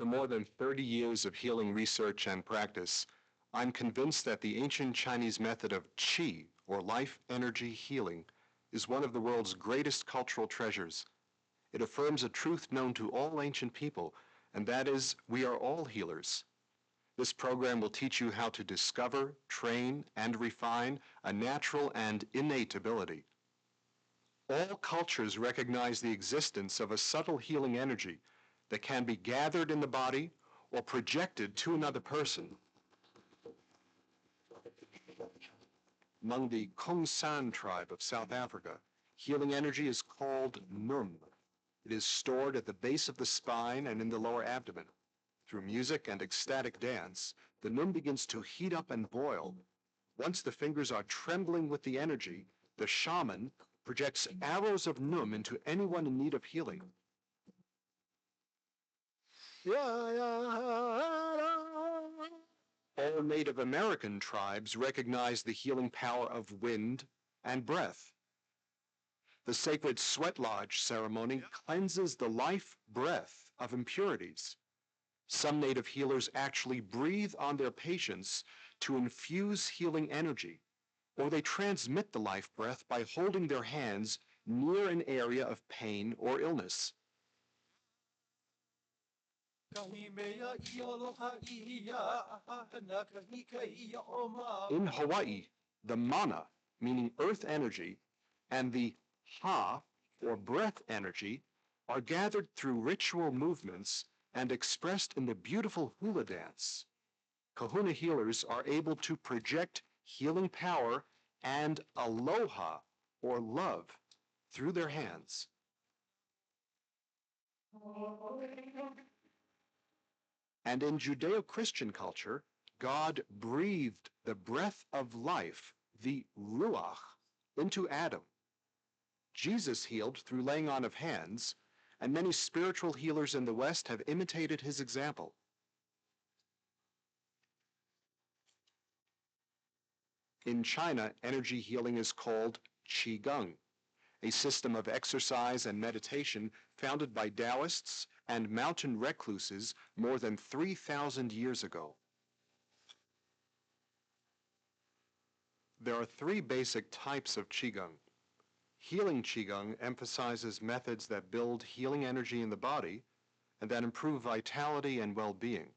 After more than 30 years of healing research and practice, I'm convinced that the ancient Chinese method of qi, or life energy healing, is one of the world's greatest cultural treasures. It affirms a truth known to all ancient people, and that is, we are all healers. This program will teach you how to discover, train, and refine a natural and innate ability. All cultures recognize the existence of a subtle healing energy that can be gathered in the body or projected to another person. Among the Khoisan tribe of South Africa, healing energy is called num. It is stored at the base of the spine and in the lower abdomen. Through music and ecstatic dance, the num begins to heat up and boil. Once the fingers are trembling with the energy, the shaman projects arrows of num into anyone in need of healing. All Native American tribes recognize the healing power of wind and breath. The sacred sweat lodge ceremony cleanses the life breath of impurities. Some native healers actually breathe on their patients to infuse healing energy, or they transmit the life breath by holding their hands near an area of pain or illness. In Hawaii, the mana, meaning earth energy, and the ha, or breath energy, are gathered through ritual movements and expressed in the beautiful hula dance. Kahuna healers are able to project healing power and aloha, or love, through their hands. And in Judeo-Christian culture, God breathed the breath of life, the ruach, into Adam. Jesus healed through laying on of hands, and many spiritual healers in the West have imitated his example. In China, energy healing is called Qigong, a system of exercise and meditation founded by Taoists and mountain recluses more than 3,000 years ago. There are three basic types of Qigong. Healing Qigong emphasizes methods that build healing energy in the body and that improve vitality and well-being.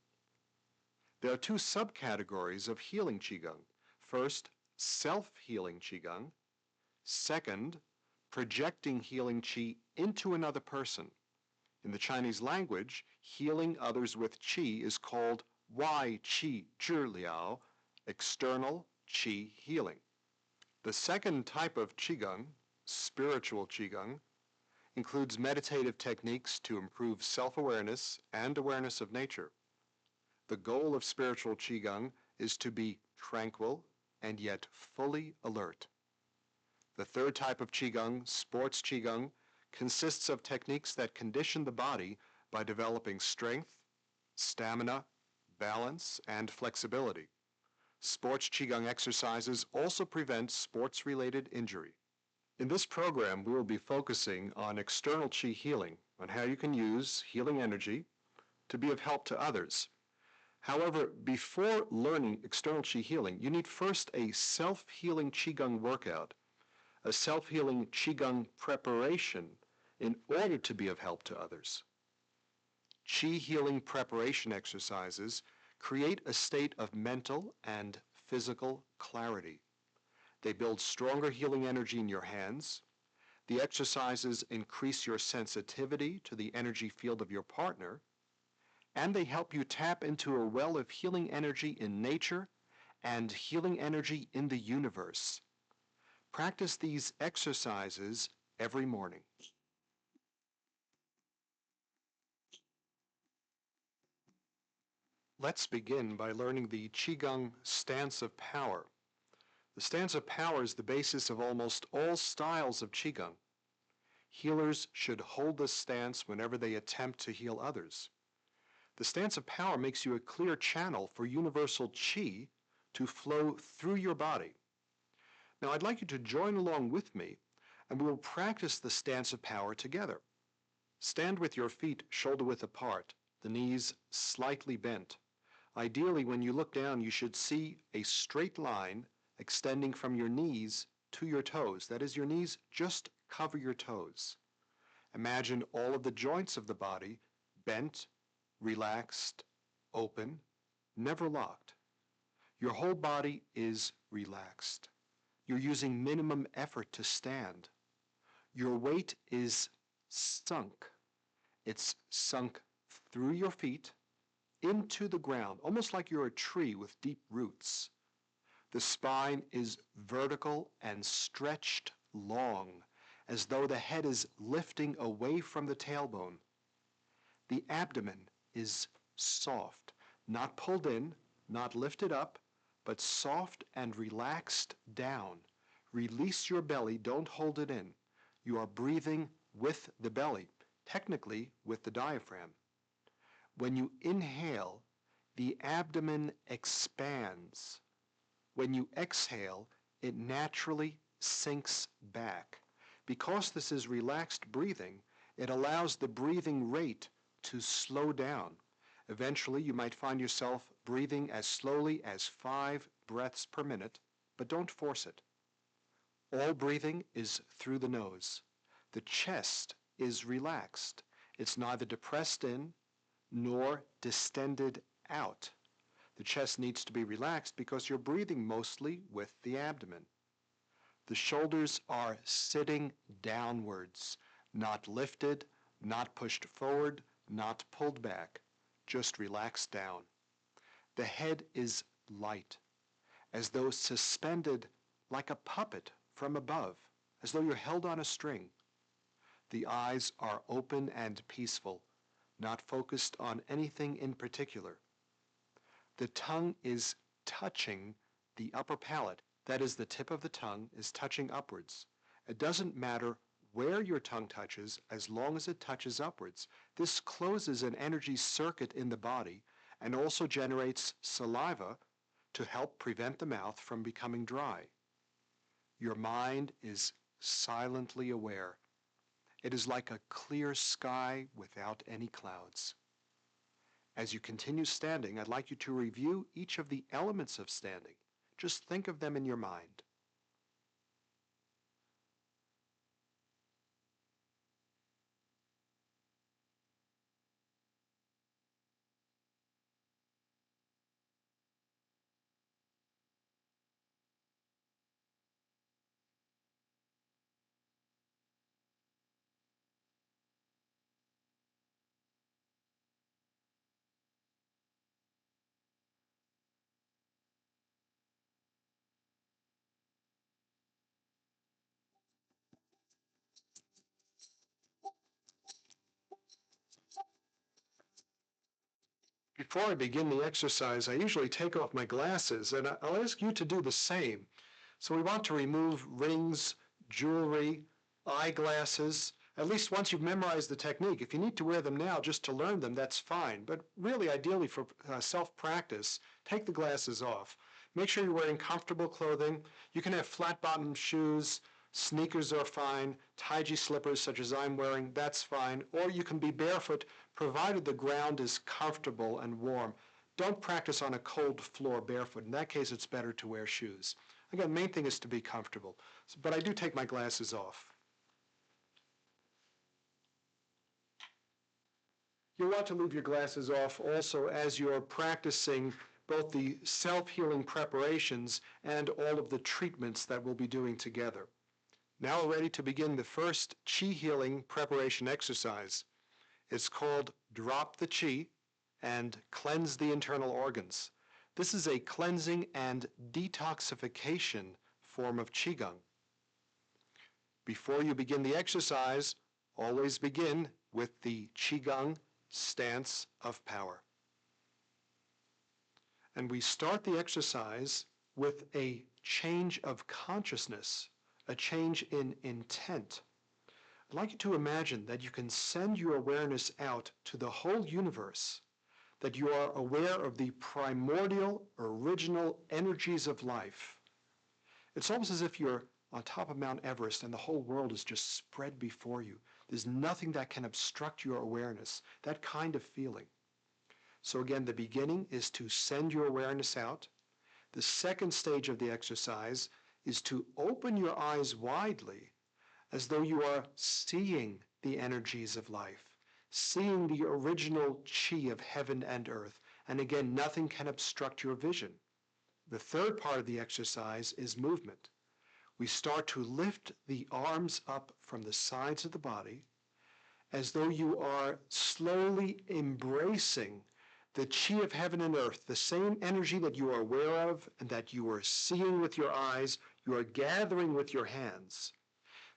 There are two subcategories of healing Qigong. First, self-healing Qigong. Second, projecting healing Qi into another person. In the Chinese language, healing others with Qi is called Wai Qi Zhi Liao, external Qi healing. The second type of Qigong, spiritual Qigong, includes meditative techniques to improve self-awareness and awareness of nature. The goal of spiritual Qigong is to be tranquil and yet fully alert. The third type of Qigong, sports Qigong, consists of techniques that condition the body by developing strength, stamina, balance, and flexibility. Sports Qigong exercises also prevent sports-related injury. In this program, we will be focusing on external Qi healing, on how you can use healing energy to be of help to others. However, before learning external Qi healing, you need first a self-healing Qigong workout, a self-healing Qigong preparation in order to be of help to others. Qi healing preparation exercises create a state of mental and physical clarity. They build stronger healing energy in your hands. The exercises increase your sensitivity to the energy field of your partner, and they help you tap into a well of healing energy in nature and healing energy in the universe. Practice these exercises every morning. Let's begin by learning the Qigong stance of power. The stance of power is the basis of almost all styles of Qigong. Healers should hold this stance whenever they attempt to heal others. The stance of power makes you a clear channel for universal Qi to flow through your body. Now, I'd like you to join along with me, and we will practice the stance of power together. Stand with your feet shoulder-width apart the knees slightly bent. Ideally, when you look down, you should see a straight line extending from your knees to your toes. That is, your knees just cover your toes. Imagine all of the joints of the body bent, relaxed, open, never locked. Your whole body is relaxed. You're using minimum effort to stand. Your weight is sunk. It's sunk through your feet into the ground, almost like you're a tree with deep roots. The spine is vertical and stretched long, as though the head is lifting away from the tailbone. The abdomen is soft, not pulled in, not lifted up, but soft and relaxed down. Release your belly, don't hold it in. You are breathing with the belly, technically with the diaphragm. When you inhale, the abdomen expands. When you exhale, it naturally sinks back. Because this is relaxed breathing, it allows the breathing rate to slow down. Eventually, you might find yourself breathing as slowly as 5 breaths per minute, but don't force it. All breathing is through the nose. The chest is relaxed. It's neither depressed in nor distended out. The chest needs to be relaxed because you're breathing mostly with the abdomen. The shoulders are sitting downwards, not lifted, not pushed forward, not pulled back, just relaxed down. The head is light, as though suspended like a puppet from above, as though you're held on a string. The eyes are open and peaceful, not focused on anything in particular. The tongue is touching the upper palate. That is, the tip of the tongue is touching upwards. It doesn't matter where your tongue touches as long as it touches upwards. This closes an energy circuit in the body and also generates saliva to help prevent the mouth from becoming dry. Your mind is silently aware. It is like a clear sky without any clouds. As you continue standing, I'd like you to review each of the elements of standing. Just think of them in your mind. Before I begin the exercise, I usually take off my glasses, and I'll ask you to do the same. So we want to remove rings, jewelry, eyeglasses. At least once you've memorized the technique. If you need to wear them now just to learn them, that's fine. But really, ideally for self-practice, take the glasses off. Make sure you're wearing comfortable clothing. You can have flat-bottom shoes. Sneakers are fine. Taiji slippers, such as I'm wearing, that's fine. Or you can be barefoot, provided the ground is comfortable and warm. Don't practice on a cold floor barefoot. In that case, it's better to wear shoes. Again, main thing is to be comfortable. But I do take my glasses off. You'll want to leave your glasses off also as you're practicing both the self-healing preparations and all of the treatments that we'll be doing together. Now we're ready to begin the first Qi healing preparation exercise. It's called Drop the Qi and Cleanse the Internal Organs. This is a cleansing and detoxification form of Qigong. Before you begin the exercise, always begin with the Qigong stance of power. And we start the exercise with a change of consciousness, a change in intent. I'd like you to imagine that you can send your awareness out to the whole universe, that you are aware of the primordial, original energies of life. It's almost as if you're on top of Mount Everest and the whole world is just spread before you. There's nothing that can obstruct your awareness, that kind of feeling. So again, the beginning is to send your awareness out. The second stage of the exercise is to open your eyes widely as though you are seeing the energies of life, seeing the original chi of heaven and earth. And again, nothing can obstruct your vision. The third part of the exercise is movement. We start to lift the arms up from the sides of the body as though you are slowly embracing the chi of heaven and earth, the same energy that you are aware of and that you are seeing with your eyes, you are gathering with your hands.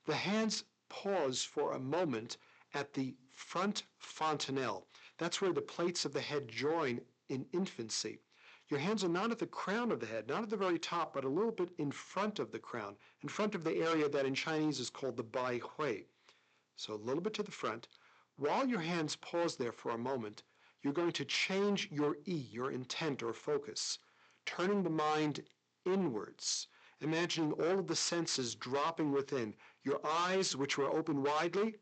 The hands pause for a moment at the front fontanelle. That's where the plates of the head join in infancy. Your hands are not at the crown of the head, not at the very top, but a little bit in front of the crown, in front of the area that in Chinese is called the bai hui. So a little bit to the front. While your hands pause there for a moment, you're going to change your your intent or focus, turning the mind inwards, imagining all of the senses dropping within. Your eyes, which were open widely,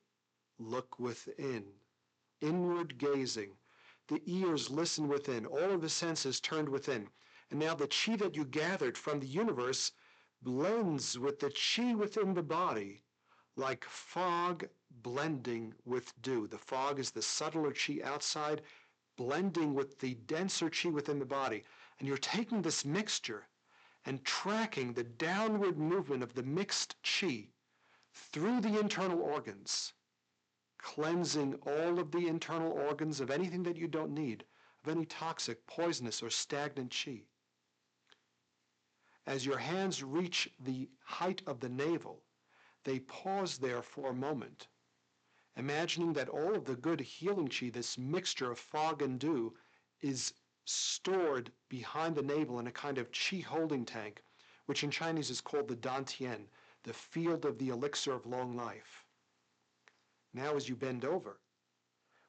look within, inward gazing. The ears listen within, all of the senses turned within. And now the chi that you gathered from the universe blends with the chi within the body like fog blending with dew. The fog is the subtler chi outside, blending with the denser chi within the body. And you're taking this mixture and tracking the downward movement of the mixed chi through the internal organs, cleansing all of the internal organs of anything that you don't need, of any toxic, poisonous, or stagnant chi. As your hands reach the height of the navel, they pause there for a moment, imagining that all of the good healing chi, this mixture of fog and dew, is stored behind the navel in a kind of chi holding tank, which in Chinese is called the dantian, the field of the elixir of long life. Now as you bend over,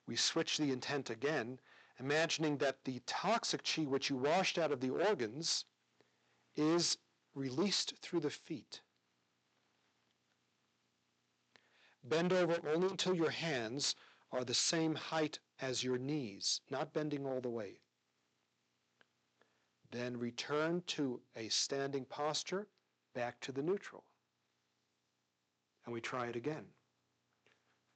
we switch the intent again, imagining that the toxic chi which you washed out of the organs is released through the feet. Bend over only until your hands are the same height as your knees, not bending all the way. Then return to a standing posture, back to the neutral. And we try it again.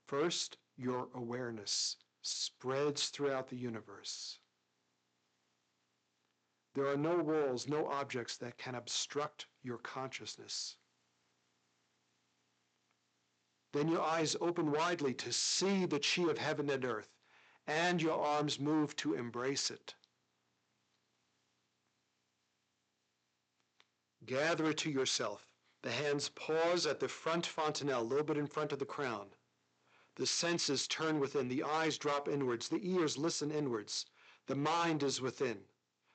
First, your awareness spreads throughout the universe. There are no walls, no objects that can obstruct your consciousness. Then your eyes open widely to see the chi of heaven and earth, and your arms move to embrace it. Gather it to yourself. The hands pause at the front fontanelle, a little bit in front of the crown. The senses turn within, the eyes drop inwards, the ears listen inwards. The mind is within.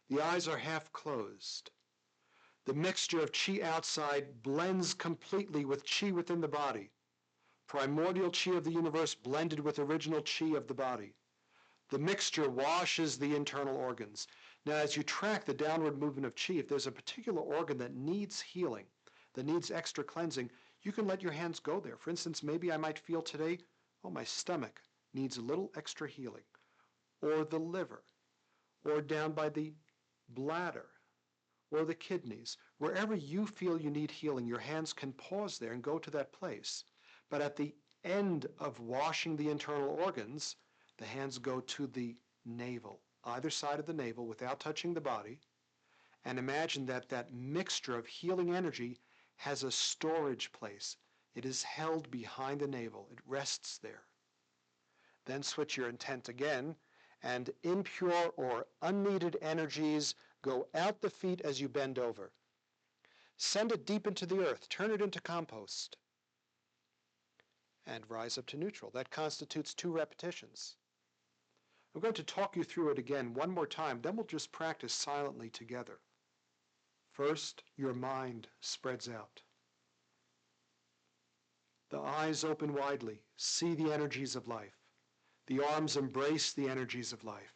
The eyes are half closed. The mixture of chi outside blends completely with chi within the body. Primordial chi of the universe blended with original chi of the body. The mixture washes the internal organs. Now, as you track the downward movement of chi, if there's a particular organ that needs healing, that needs extra cleansing, you can let your hands go there. For instance, maybe I might feel today, oh, my stomach needs a little extra healing, or the liver, or down by the bladder, or the kidneys. Wherever you feel you need healing, your hands can pause there and go to that place. But at the end of washing the internal organs, the hands go to the navel, either side of the navel without touching the body, and imagine that that mixture of healing energy has a storage place. It is held behind the navel. It rests there. Then switch your intent again, and impure or unneeded energies go out the feet as you bend over. Send it deep into the earth. Turn it into compost. And rise up to neutral. That constitutes 2 repetitions. I'm going to talk you through it again one more time, then we'll just practice silently together. First, your mind spreads out. The eyes open widely, see the energies of life. The arms embrace the energies of life.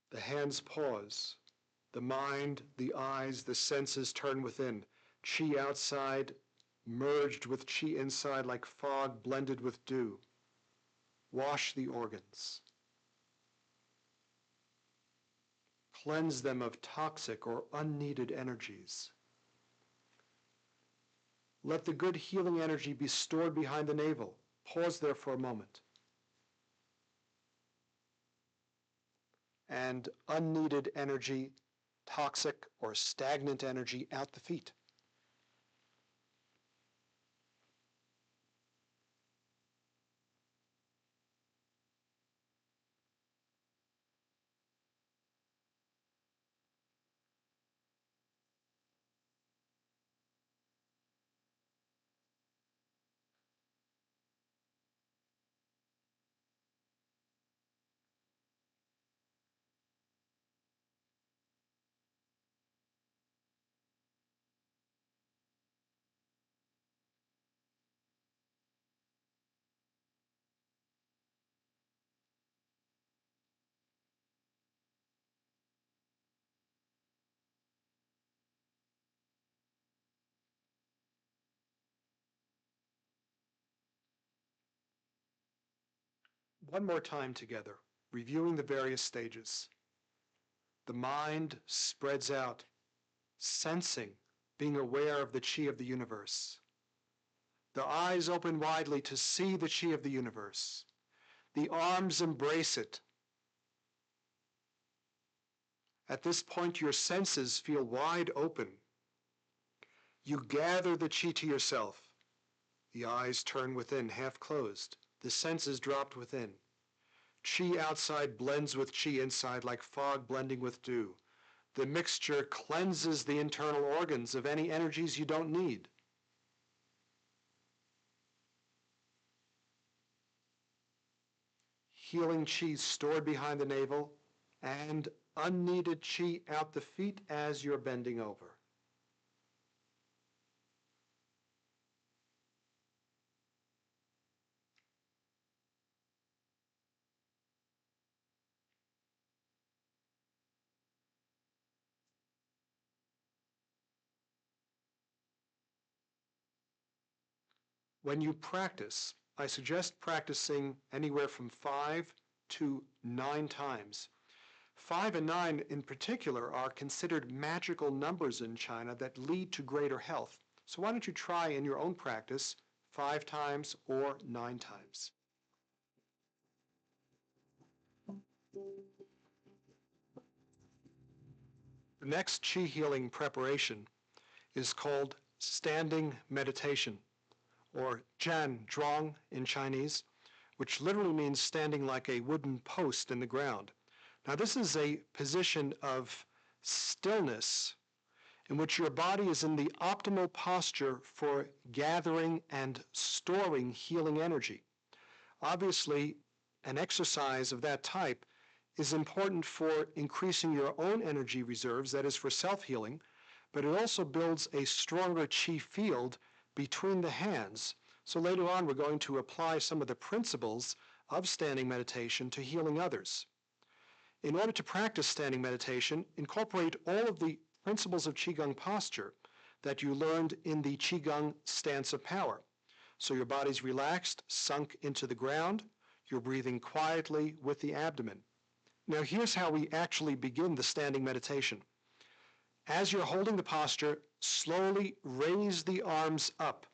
The hands pause. The mind, the eyes, the senses turn within. Chi outside merged with qi inside like fog blended with dew. Wash the organs. Cleanse them of toxic or unneeded energies. Let the good healing energy be stored behind the navel. Pause there for a moment. And unneeded energy, toxic or stagnant energy out the feet. One more time together, reviewing the various stages. The mind spreads out, sensing, being aware of the qi of the universe. The eyes open widely to see the qi of the universe. The arms embrace it. At this point, your senses feel wide open. You gather the qi to yourself. The eyes turn within, half closed. The senses dropped within. Qi outside blends with qi inside like fog blending with dew. The mixture cleanses the internal organs of any energies you don't need. Healing qi stored behind the navel and unneeded qi out the feet as you're bending over. When you practice, I suggest practicing anywhere from 5 to 9 times. 5 and 9 in particular are considered magical numbers in China that lead to greater health. So why don't you try in your own practice 5 times or 9 times. The next qi healing preparation is called standing meditation, or Jan Zhuang in Chinese, which literally means standing like a wooden post in the ground. Now this is a position of stillness in which your body is in the optimal posture for gathering and storing healing energy. Obviously, an exercise of that type is important for increasing your own energy reserves, that is for self-healing, but it also builds a stronger qi field between the hands. So later on, we're going to apply some of the principles of standing meditation to healing others. In order to practice standing meditation, incorporate all of the principles of Qigong posture that you learned in the Qigong stance of power. So your body's relaxed, sunk into the ground. You're breathing quietly with the abdomen. Now here's how we actually begin the standing meditation. As you're holding the posture, slowly raise the arms up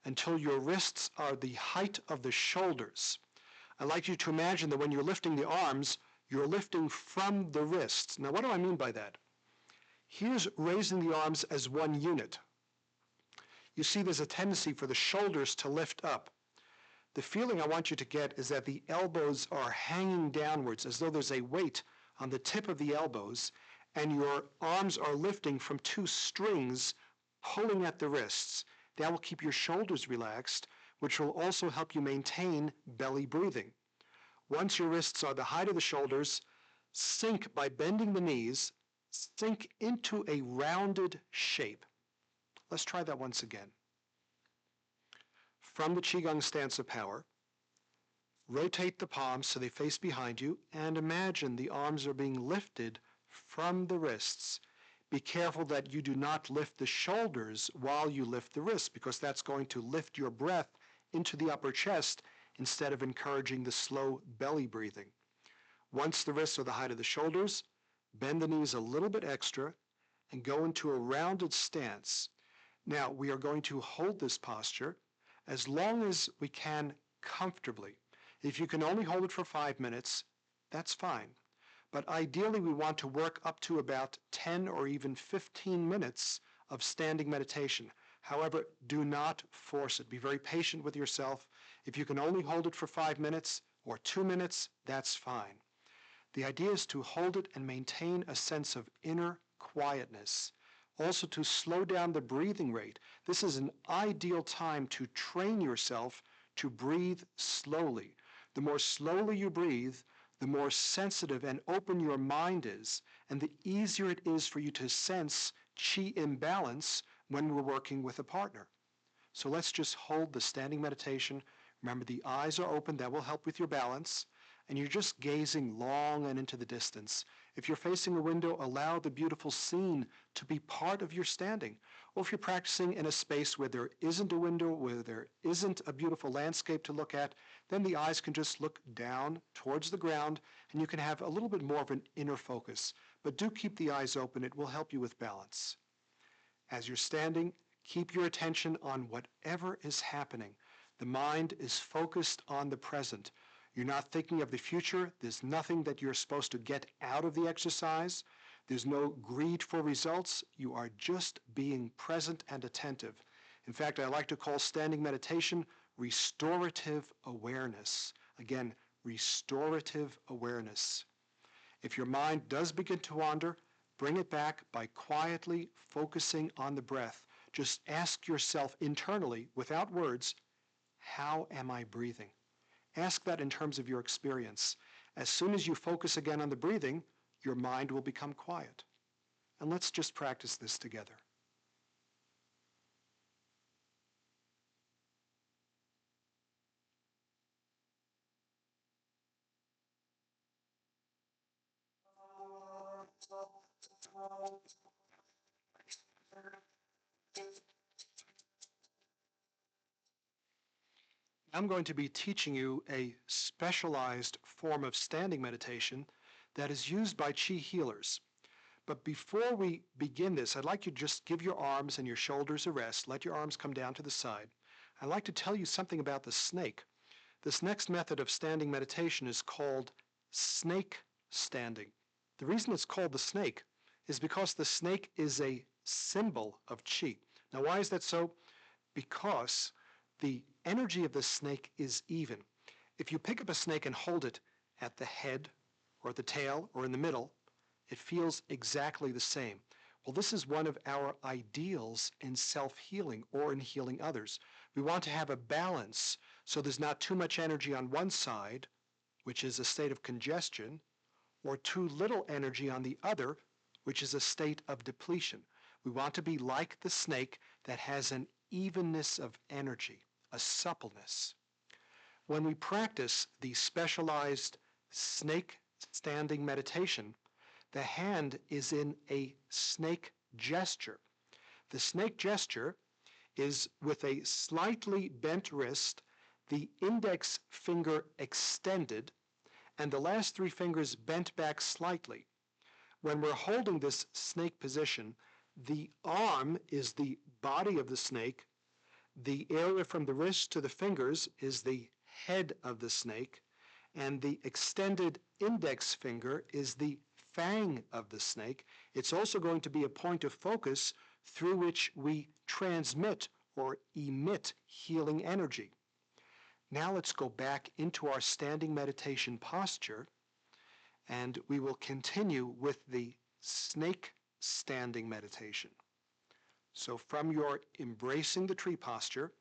until your wrists are the height of the shoulders. I'd like you to imagine that when you're lifting the arms, you're lifting from the wrists. Now what do I mean by that? Here's raising the arms as one unit. You see there's a tendency for the shoulders to lift up. The feeling I want you to get is that the elbows are hanging downwards as though there's a weight on the tip of the elbows, and your arms are lifting from 2 strings pulling at the wrists. That will keep your shoulders relaxed, which will also help you maintain belly breathing. Once your wrists are the height of the shoulders, sink by bending the knees, sink into a rounded shape. Let's try that once again. From the Qigong stance of power, rotate the palms so they face behind you, and imagine the arms are being lifted from the wrists. Be careful that you do not lift the shoulders while you lift the wrists, because that's going to lift your breath into the upper chest instead of encouraging the slow belly breathing. Once the wrists are the height of the shoulders, bend the knees a little bit extra and go into a rounded stance. Now, we are going to hold this posture as long as we can comfortably. If you can only hold it for 5 minutes, that's fine. But ideally, we want to work up to about 10 or even 15 minutes of standing meditation. However, do not force it. Be very patient with yourself. If you can only hold it for 5 minutes or 2 minutes, that's fine. The idea is to hold it and maintain a sense of inner quietness. Also to slow down the breathing rate. This is an ideal time to train yourself to breathe slowly. The more slowly you breathe, the more sensitive and open your mind is, and the easier it is for you to sense qi imbalance when we're working with a partner. So let's just hold the standing meditation. Remember, the eyes are open. That will help with your balance. And you're just gazing long and into the distance. If you're facing a window, allow the beautiful scene to be part of your standing. Or if you're practicing in a space where there isn't a window, where there isn't a beautiful landscape to look at, then the eyes can just look down towards the ground, and you can have a little bit more of an inner focus. But do keep the eyes open. It will help you with balance. As you're standing, keep your attention on whatever is happening. The mind is focused on the present. You're not thinking of the future. There's nothing that you're supposed to get out of the exercise. There's no greed for results. You are just being present and attentive. In fact, I like to call standing meditation restorative awareness. Again, restorative awareness. If your mind does begin to wander, bring it back by quietly focusing on the breath. Just ask yourself internally, without words, how am I breathing? Ask that in terms of your experience. As soon as you focus again on the breathing, your mind will become quiet. And let's just practice this together. I'm going to be teaching you a specialized form of standing meditation that is used by Qi healers. But before we begin this, I'd like you to just give your arms and your shoulders a rest. Let your arms come down to the side. I'd like to tell you something about the snake. This next method of standing meditation is called snake standing. The reason it's called the snake is because the snake is a symbol of Qi. Now, why is that so? Because the energy of the snake is even. If you pick up a snake and hold it at the head or at the tail or in the middle, it feels exactly the same. Well, this is one of our ideals in self-healing or in healing others. We want to have a balance so there's not too much energy on one side, which is a state of congestion, or too little energy on the other, which is a state of depletion. We want to be like the snake that has an evenness of energy, a suppleness. When we practice the specialized snake standing meditation, the hand is in a snake gesture. The snake gesture is with a slightly bent wrist, the index finger extended, and the last 3 fingers bent back slightly. When we're holding this snake position, the arm is the body of the snake. The area from the wrist to the fingers is the head of the snake, and the extended index finger is the fang of the snake. It's also going to be a point of focus through which we transmit or emit healing energy. Now let's go back into our standing meditation posture, and we will continue with the snake standing meditation. So from your embracing the tree posture,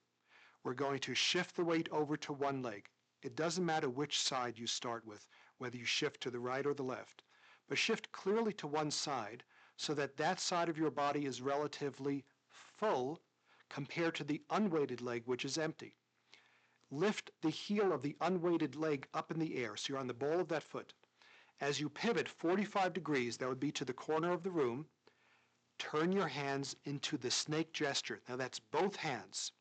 we're going to shift the weight over to one leg. It doesn't matter which side you start with, whether you shift to the right or the left, but shift clearly to one side so that that side of your body is relatively full compared to the unweighted leg, which is empty. Lift the heel of the unweighted leg up in the air, so you're on the ball of that foot. As you pivot 45 degrees, that would be to the corner of the room, turn your hands into the snake gesture. Now that's both hands.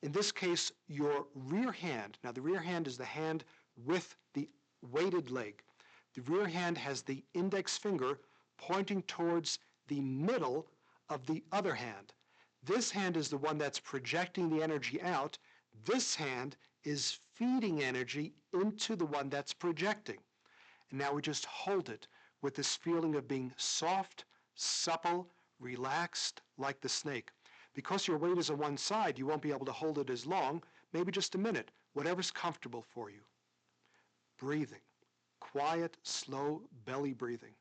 In this case, your rear hand, now the rear hand is the hand with the weighted leg. The rear hand has the index finger pointing towards the middle of the other hand. This hand is the one that's projecting the energy out. This hand is feeding energy into the one that's projecting. And now we just hold it with this feeling of being soft, supple, relaxed, like the snake. Because your weight is on one side, you won't be able to hold it as long, maybe just a minute, whatever's comfortable for you. Breathing, quiet, slow belly breathing.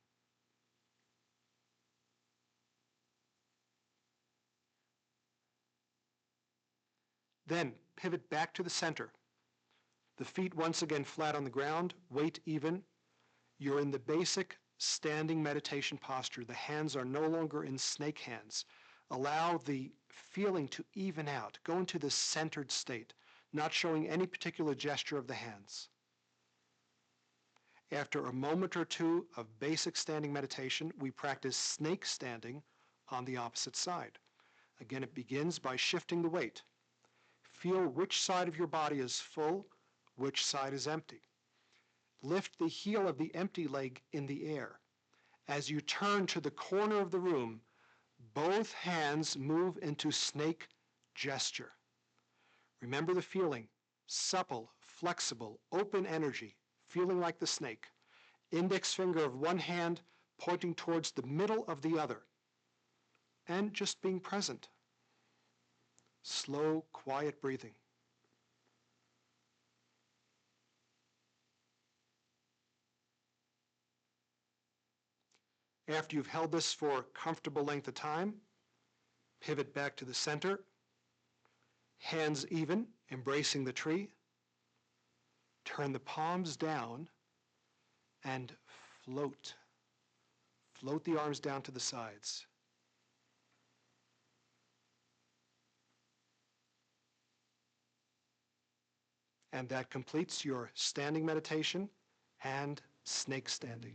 Then pivot back to the center. The feet once again flat on the ground, weight even. You're in the basic standing meditation posture. The hands are no longer in snake hands. Allow the feeling to even out. Go into this centered state, not showing any particular gesture of the hands. After a moment or two of basic standing meditation, we practice snake standing on the opposite side. Again, it begins by shifting the weight. Feel which side of your body is full, which side is empty. Lift the heel of the empty leg in the air. As you turn to the corner of the room, both hands move into snake gesture. Remember the feeling, supple, flexible, open energy, feeling like the snake. Index finger of one hand pointing towards the middle of the other. And just being present. Slow, quiet breathing. After you've held this for a comfortable length of time, pivot back to the center, hands even, embracing the tree. Turn the palms down and float. Float the arms down to the sides. And that completes your standing meditation and snake standing.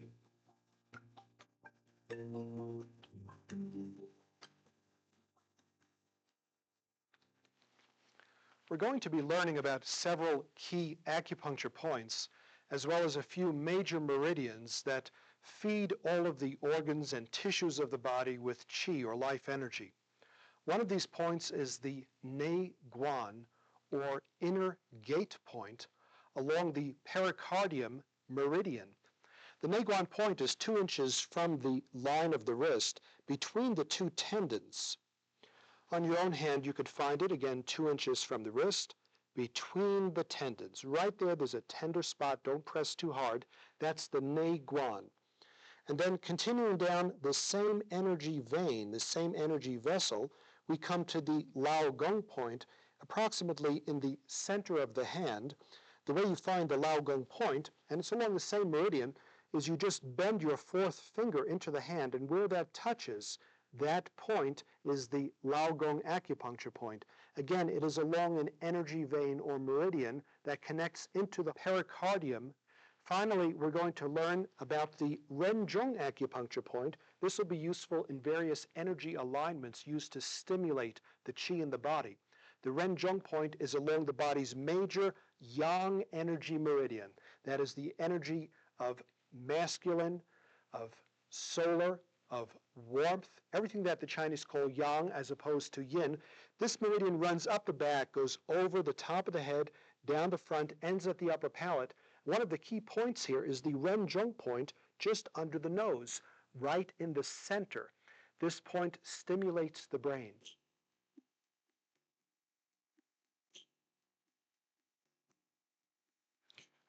We're going to be learning about several key acupuncture points, as well as a few major meridians that feed all of the organs and tissues of the body with qi, or life energy. One of these points is the Nei Guan, or inner gate point, along the pericardium meridian. The Nei Guan point is 2 inches from the line of the wrist between the two tendons. On your own hand, you could find it, again, 2 inches from the wrist, between the tendons. Right there, there's a tender spot. Don't press too hard. That's the Nei Guan. And then continuing down the same energy vein, the same energy vessel, we come to the Lao Gong point, approximately in the center of the hand. The way you find the Lao Gong point, and it's along the same meridian, is you just bend your fourth finger into the hand, and where that touches, that point is the Lao Gong acupuncture point. Again, it is along an energy vein or meridian that connects into the pericardium. Finally, we're going to learn about the Renjong acupuncture point. This will be useful in various energy alignments used to stimulate the qi in the body. The Renjong point is along the body's major yang energy meridian. That is the energy of masculine, of solar, of warmth, everything that the Chinese call yang as opposed to yin. This meridian runs up the back, goes over the top of the head, down the front, ends at the upper palate. One of the key points here is the Renjong point just under the nose, right in the center. This point stimulates the brain.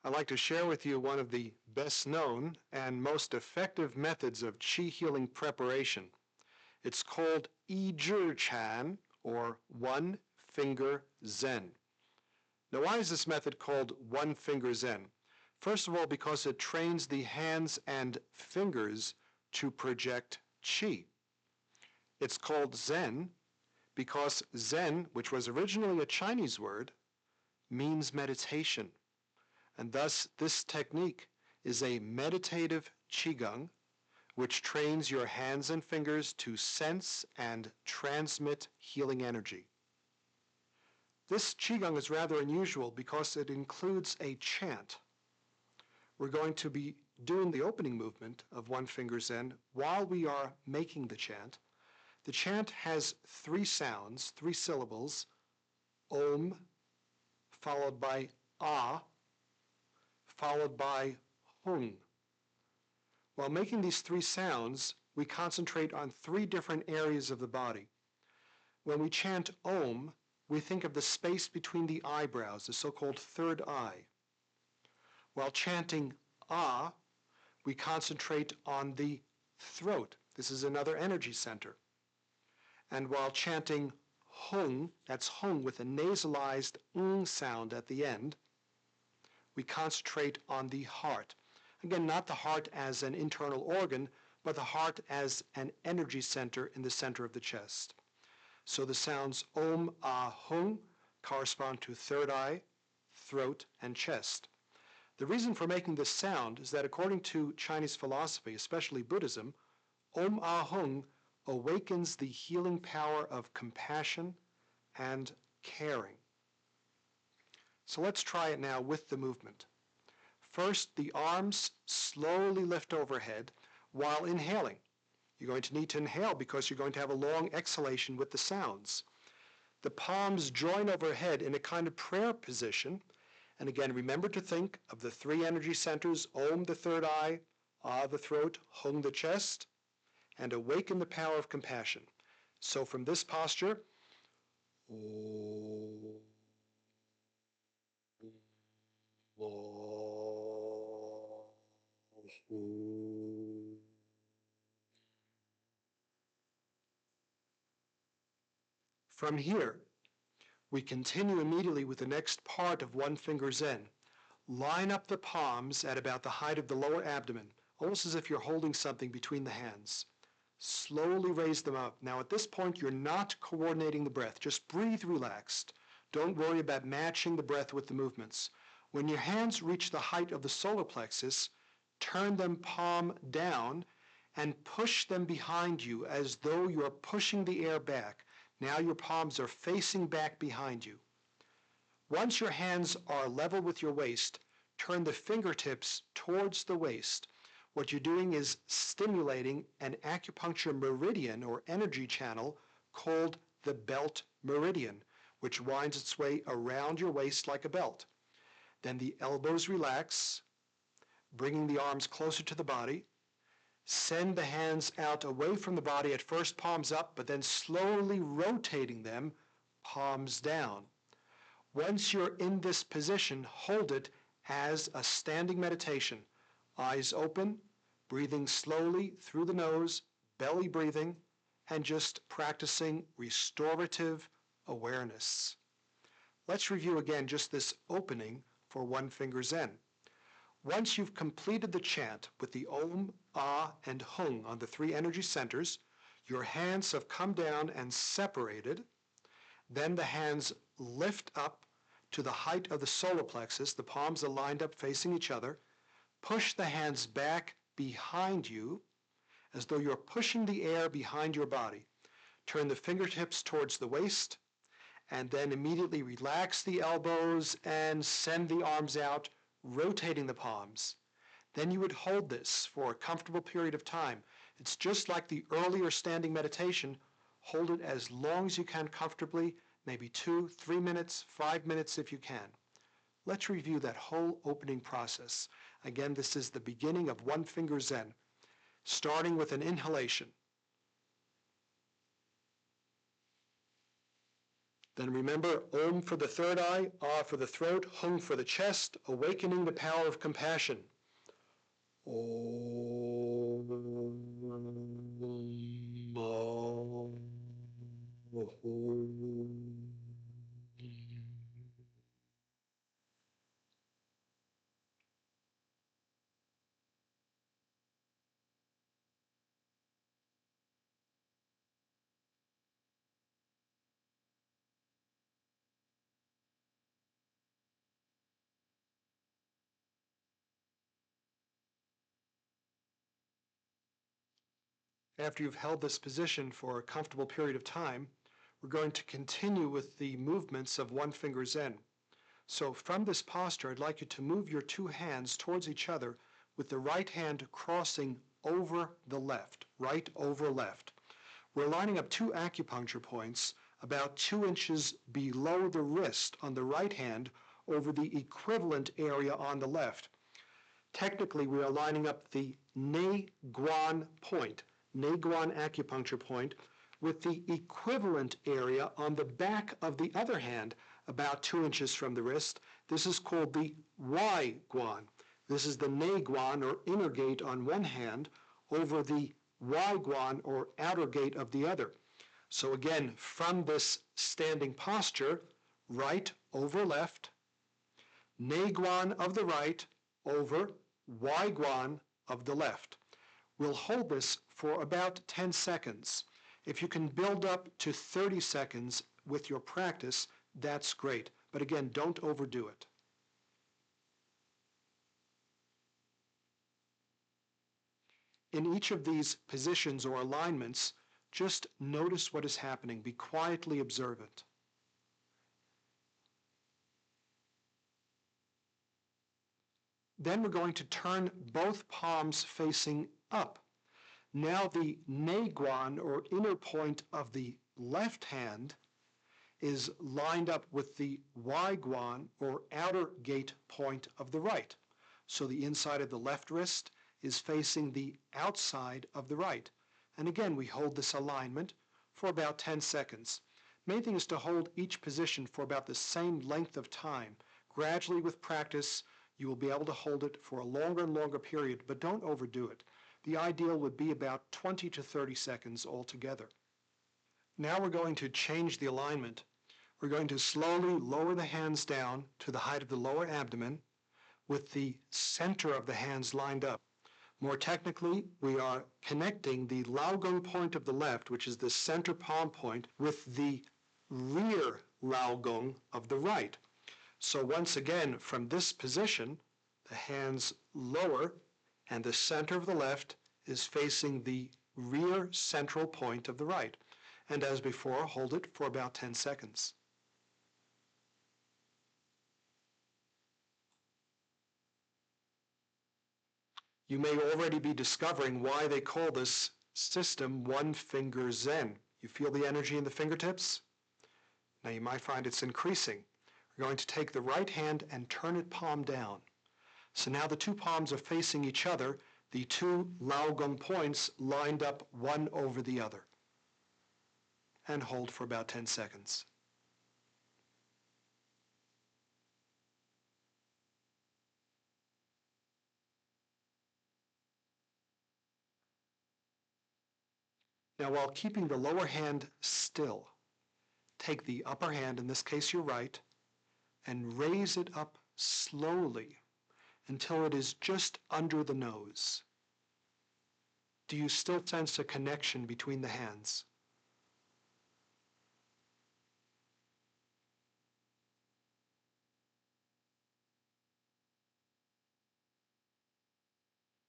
I'd like to share with you one of the best known and most effective methods of qi healing preparation. It's called Yi Zhi Chan, or one finger Zen. Now, why is this method called one finger Zen? First of all, because it trains the hands and fingers to project qi. It's called Zen because Zen, which was originally a Chinese word, means meditation. And thus, this technique is a meditative qigong which trains your hands and fingers to sense and transmit healing energy. This Qigong is rather unusual because it includes a chant. We're going to be doing the opening movement of One Finger Zen while we are making the chant. The chant has 3 sounds, 3 syllables, Om, followed by Ah, followed by Hung. While making these 3 sounds, we concentrate on 3 different areas of the body. When we chant Om, we think of the space between the eyebrows, the so-called third eye. While chanting Ah, we concentrate on the throat. This is another energy center. And while chanting Hung, that's Hung with a nasalized ng sound at the end, we concentrate on the heart. Again, not the heart as an internal organ, but the heart as an energy center in the center of the chest. So the sounds Om, Ah, Hung correspond to third eye, throat, and chest. The reason for making this sound is that according to Chinese philosophy, especially Buddhism, Om, Ah, Hung awakens the healing power of compassion and caring. So let's try it now with the movement. First, the arms slowly lift overhead while inhaling. You're going to need to inhale because you're going to have a long exhalation with the sounds. The palms join overhead in a kind of prayer position. And again, remember to think of the 3 energy centers, Om, the third eye, Ah, the throat, Hung, the chest, and awaken the power of compassion. So from this posture, from here, we continue immediately with the next part of One Finger Zen. Line up the palms at about the height of the lower abdomen, almost as if you're holding something between the hands. Slowly raise them up. Now at this point, you're not coordinating the breath. Just breathe relaxed. Don't worry about matching the breath with the movements. When your hands reach the height of the solar plexus, turn them palm down and push them behind you as though you're pushing the air back. Now your palms are facing back behind you. Once your hands are level with your waist, turn the fingertips towards the waist. What you're doing is stimulating an acupuncture meridian or energy channel called the belt meridian, which winds its way around your waist like a belt. Then the elbows relax, bringing the arms closer to the body. Send the hands out away from the body, at first palms up, but then slowly rotating them, palms down. Once you're in this position, hold it as a standing meditation. Eyes open, breathing slowly through the nose, belly breathing, and just practicing restorative awareness. Let's review again just this opening for One Finger Zen. Once you've completed the chant with the Om, Ah, and Hung on the 3 energy centers, your hands have come down and separated. Then the hands lift up to the height of the solar plexus. The palms are lined up facing each other. Push the hands back behind you as though you're pushing the air behind your body. Turn the fingertips towards the waist, and then immediately relax the elbows and send the arms out, rotating the palms. Then you would hold this for a comfortable period of time. It's just like the earlier standing meditation. Hold it as long as you can comfortably, maybe 2, 3 minutes, 5 minutes if you can. Let's review that whole opening process. Again, this is the beginning of One Finger Zen, starting with an inhalation. Then remember, Om for the third eye, Ah for the throat, Hung for the chest, awakening the power of compassion. Om, Ah, Hum. After you've held this position for a comfortable period of time, we're going to continue with the movements of one finger Zen. So from this posture, I'd like you to move your two hands towards each other with the right hand crossing over the left, right over left. We're lining up two acupuncture points about 2 inches below the wrist on the right hand over the equivalent area on the left. Technically, we are lining up the Neiguan point, Neiguan acupuncture point, with the equivalent area on the back of the other hand, about 2 inches from the wrist. This is called the Y-guan. This is the Neiguan, or inner gate, on one hand, over the Y-guan, or outer gate, of the other. So again, from this standing posture, right over left, Neiguan of the right over Y-guan of the left. We'll hold this for about 10 seconds. If you can build up to 30 seconds with your practice, that's great. But again, don't overdo it. In each of these positions or alignments, just notice what is happening. Be quietly observant. Then we're going to turn both palms facing up. Now the Neiguan, or inner point of the left hand, is lined up with the Y-guan, or outer gate point of the right. So the inside of the left wrist is facing the outside of the right. And again, we hold this alignment for about 10 seconds. Main thing is to hold each position for about the same length of time. Gradually, with practice, you will be able to hold it for a longer and longer period, but don't overdo it. The ideal would be about 20 to 30 seconds altogether. Now we're going to change the alignment. We're going to slowly lower the hands down to the height of the lower abdomen with the center of the hands lined up. More technically, we are connecting the Laogong point of the left, which is the center palm point, with the rear Laogong of the right. So once again, from this position, the hands lower, and the center of the left is facing the rear central point of the right. And as before, hold it for about 10 seconds. You may already be discovering why they call this system one finger Zen. You feel the energy in the fingertips? Now you might find it's increasing. We're going to take the right hand and turn it palm down. So now the two palms are facing each other, the two Laogong points lined up one over the other. And hold for about 10 seconds. Now, while keeping the lower hand still, take the upper hand, in this case your right, and raise it up slowly until it is just under the nose. Do you still sense a connection between the hands?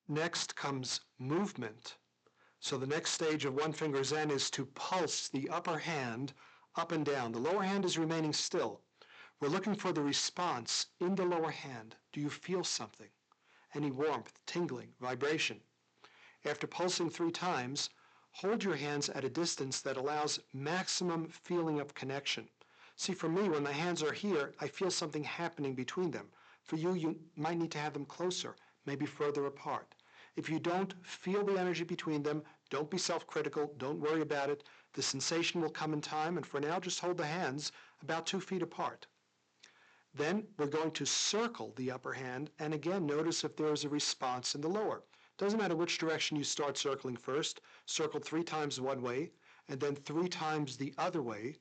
Next comes movement. So the next stage of one finger Zen is to pulse the upper hand up and down. The lower hand is remaining still. We're looking for the response in the lower hand. Do you feel something? Any warmth, tingling, vibration? After pulsing 3 times, hold your hands at a distance that allows maximum feeling of connection. See, for me, when the hands are here, I feel something happening between them. For you, you might need to have them closer, maybe further apart. If you don't feel the energy between them, don't be self-critical, don't worry about it. The sensation will come in time, and for now, just hold the hands about 2 feet apart. Then we're going to circle the upper hand, and again, notice if there is a response in the lower. Doesn't matter which direction you start circling first. Circle 3 times one way, and then 3 times the other way.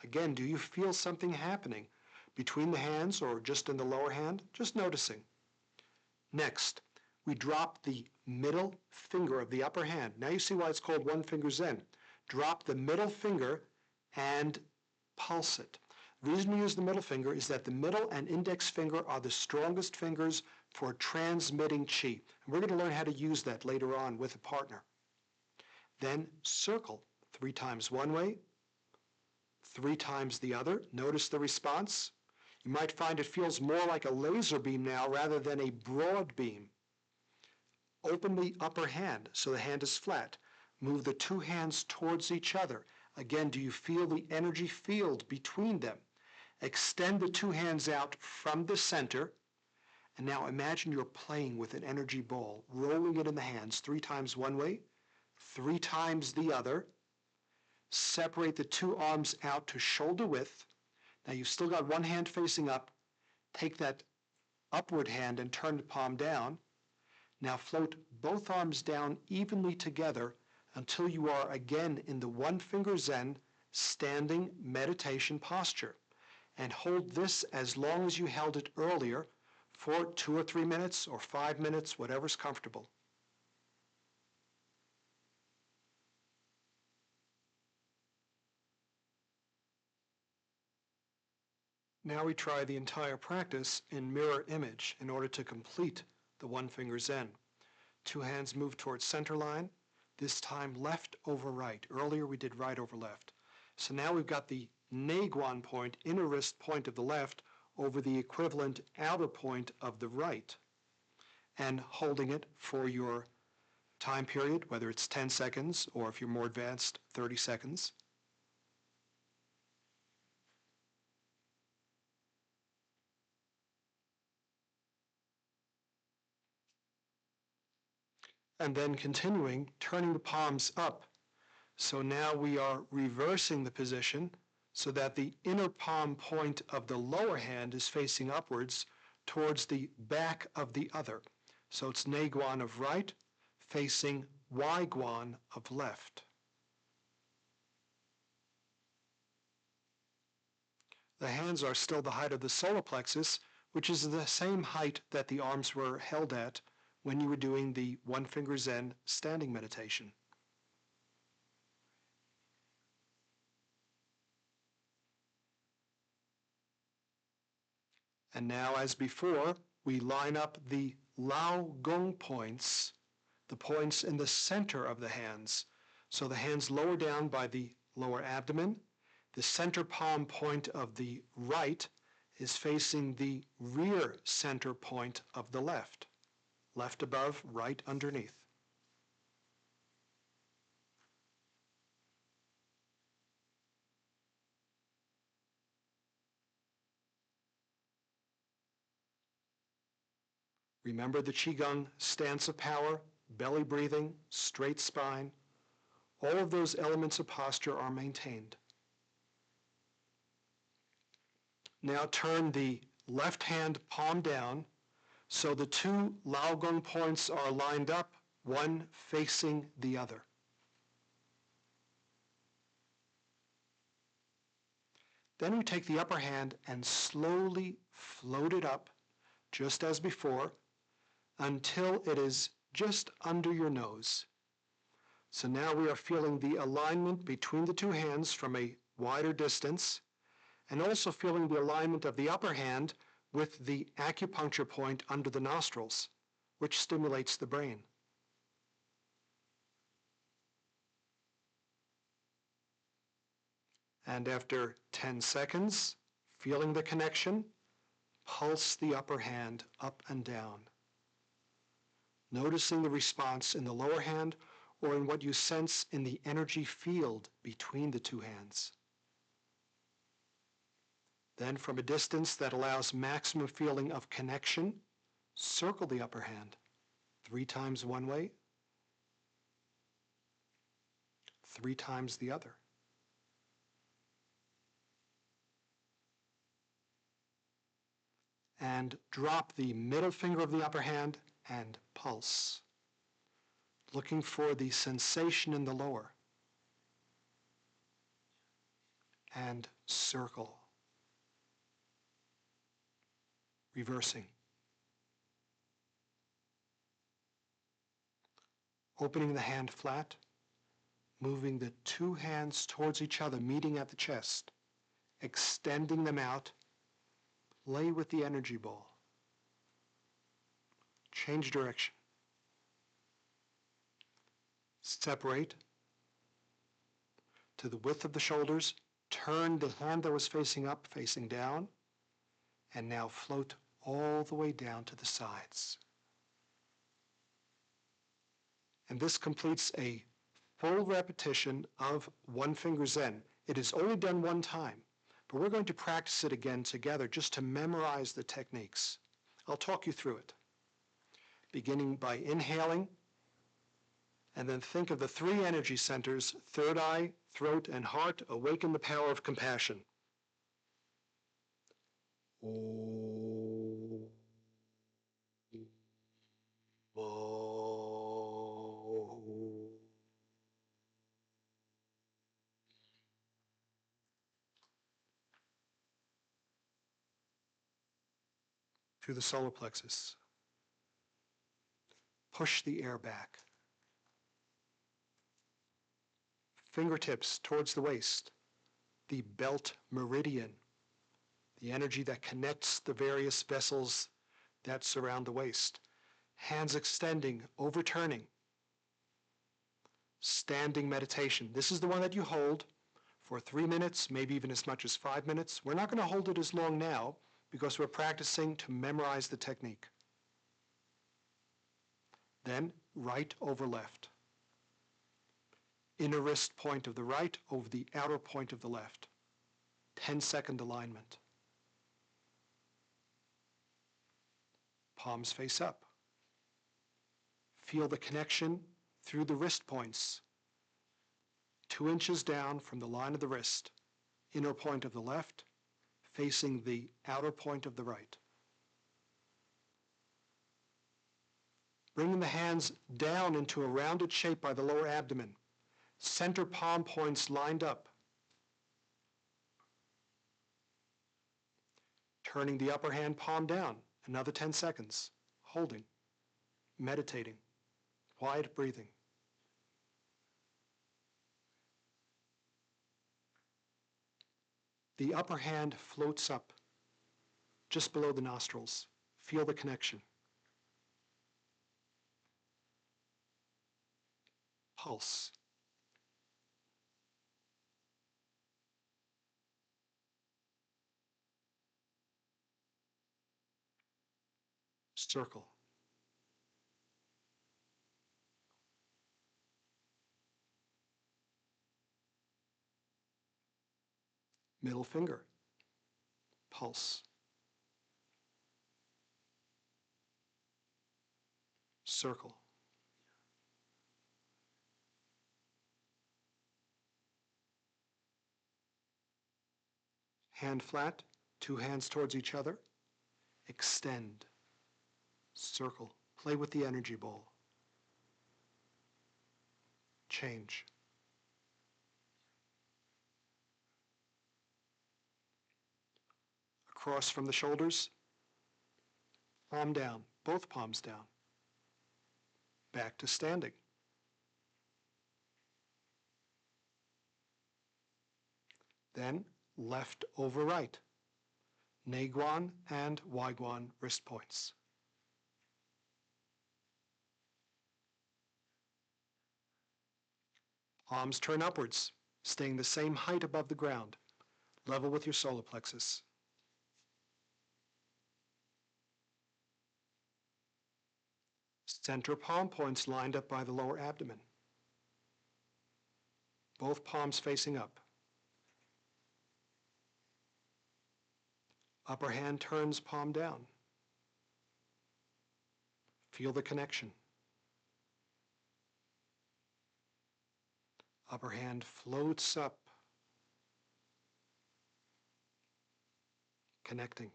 Again, do you feel something happening between the hands or just in the lower hand? Just noticing. Next, we drop the middle finger of the upper hand. Now you see why it's called one finger Zen. Drop the middle finger and pulse it. The reason we use the middle finger is that the middle and index finger are the strongest fingers for transmitting qi. And we're going to learn how to use that later on with a partner. Then circle 3 times one way, 3 times the other. Notice the response. You might find it feels more like a laser beam now rather than a broad beam. Open the upper hand so the hand is flat. Move the 2 hands towards each other. Again, do you feel the energy field between them? Extend the 2 hands out from the center. And now imagine you're playing with an energy ball, rolling it in the hands 3 times one way, 3 times the other. Separate the 2 arms out to shoulder width. Now you've still got one hand facing up. Take that upward hand and turn the palm down. Now float both arms down evenly together until you are again in the one-finger Zen standing meditation posture. And hold this as long as you held it earlier for 2 or 3 minutes or 5 minutes, whatever's comfortable. Now we try the entire practice in mirror image in order to complete the one-finger Zen. 2 hands move towards center line, this time left over right. Earlier we did right over left. So now we've got the Neiguan point, inner wrist point of the left, over the equivalent outer point of the right, and holding it for your time period, whether it's 10 seconds or if you're more advanced, 30 seconds. And then continuing, turning the palms up. So now we are reversing the position so that the inner palm point of the lower hand is facing upwards towards the back of the other. So it's Neiguan of right facing Waiguan of left. The hands are still the height of the solar plexus, which is the same height that the arms were held at when you were doing the one-finger Zen standing meditation. And now, as before, we line up the Lao Gong points, the points in the center of the hands. So the hands lower down by the lower abdomen. The center palm point of the right is facing the rear center point of the left. Left above, right underneath. Remember the Qigong stance of power, belly breathing, straight spine. All of those elements of posture are maintained. Now turn the left hand palm down so the 2 Lao Gong points are lined up, one facing the other. Then we take the upper hand and slowly float it up, just as before, until it is just under your nose. So now we are feeling the alignment between the 2 hands from a wider distance, and also feeling the alignment of the upper hand with the acupuncture point under the nostrils, which stimulates the brain. And after 10 seconds, feeling the connection, pulse the upper hand up and down, noticing the response in the lower hand or in what you sense in the energy field between the 2 hands. Then from a distance that allows maximum feeling of connection, circle the upper hand 3 times one way, 3 times the other. And drop the middle finger of the upper hand and pulse, looking for the sensation in the lower. And circle. Reversing. Opening the hand flat, moving the 2 hands towards each other, meeting at the chest, extending them out, play with the energy ball. Change direction. Separate, to the width of the shoulders. Turn the hand that was facing up, facing down, and now float all the way down to the sides. And this completes a full repetition of one finger Zen. It is only done one time, but we're going to practice it again together just to memorize the techniques. I'll talk you through it, beginning by inhaling, and then think of the three energy centers: third eye, throat, and heart. Awaken the power of compassion. Through the solar plexus. Push the air back. Fingertips towards the waist, the belt meridian, the energy that connects the various vessels that surround the waist. Hands extending, overturning. Standing meditation. This is the one that you hold for 3 minutes, maybe even as much as 5 minutes. We're not going to hold it as long now because we're practicing to memorize the technique. Then right over left. Inner wrist point of the right over the outer point of the left. 10-second alignment. Palms face up. Feel the connection through the wrist points. 2 inches down from the line of the wrist. Inner point of the left, facing the outer point of the right. Bringing the hands down into a rounded shape by the lower abdomen. Center palm points lined up. Turning the upper hand palm down, another 10 seconds. Holding, meditating, quiet breathing. The upper hand floats up, just below the nostrils. Feel the connection. Pulse. Circle. Middle finger. Pulse. Circle. Hand flat, 2 hands towards each other. Extend. Circle. Play with the energy ball. Change. Across from the shoulders. Palm down, both palms down. Back to standing. Then left over right. Neiguan and Waiguan wrist points. Palms turn upwards, staying the same height above the ground, level with your solar plexus. Center palm points lined up by the lower abdomen. Both palms facing up. Upper hand turns palm down. Feel the connection. Upper hand floats up, connecting.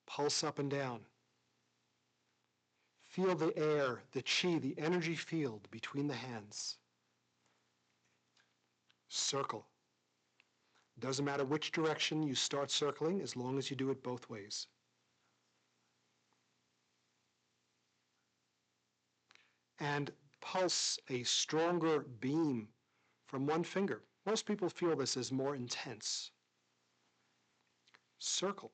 Pulse up and down. Feel the air, the chi, the energy field between the hands. Circle. Doesn't matter which direction you start circling as long as you do it both ways. And pulse a stronger beam from one finger. Most people feel this as more intense. Circle.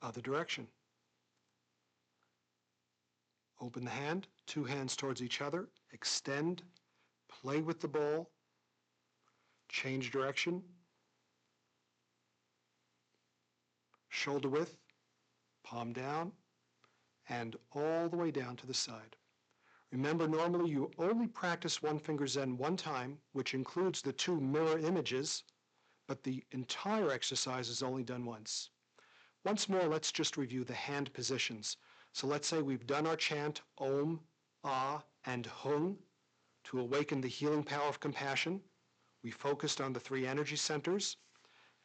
Other direction. Open the hand, Two hands towards each other, extend, play with the ball, change direction, shoulder width, palm down, and all the way down to the side. Remember, normally you only practice one finger Zen one time, which includes the two mirror images, but the entire exercise is only done once. Once more, let's just review the hand positions. So let's say we've done our chant, Om, Ah, and Hung, to awaken the healing power of compassion. We focused on the three energy centers,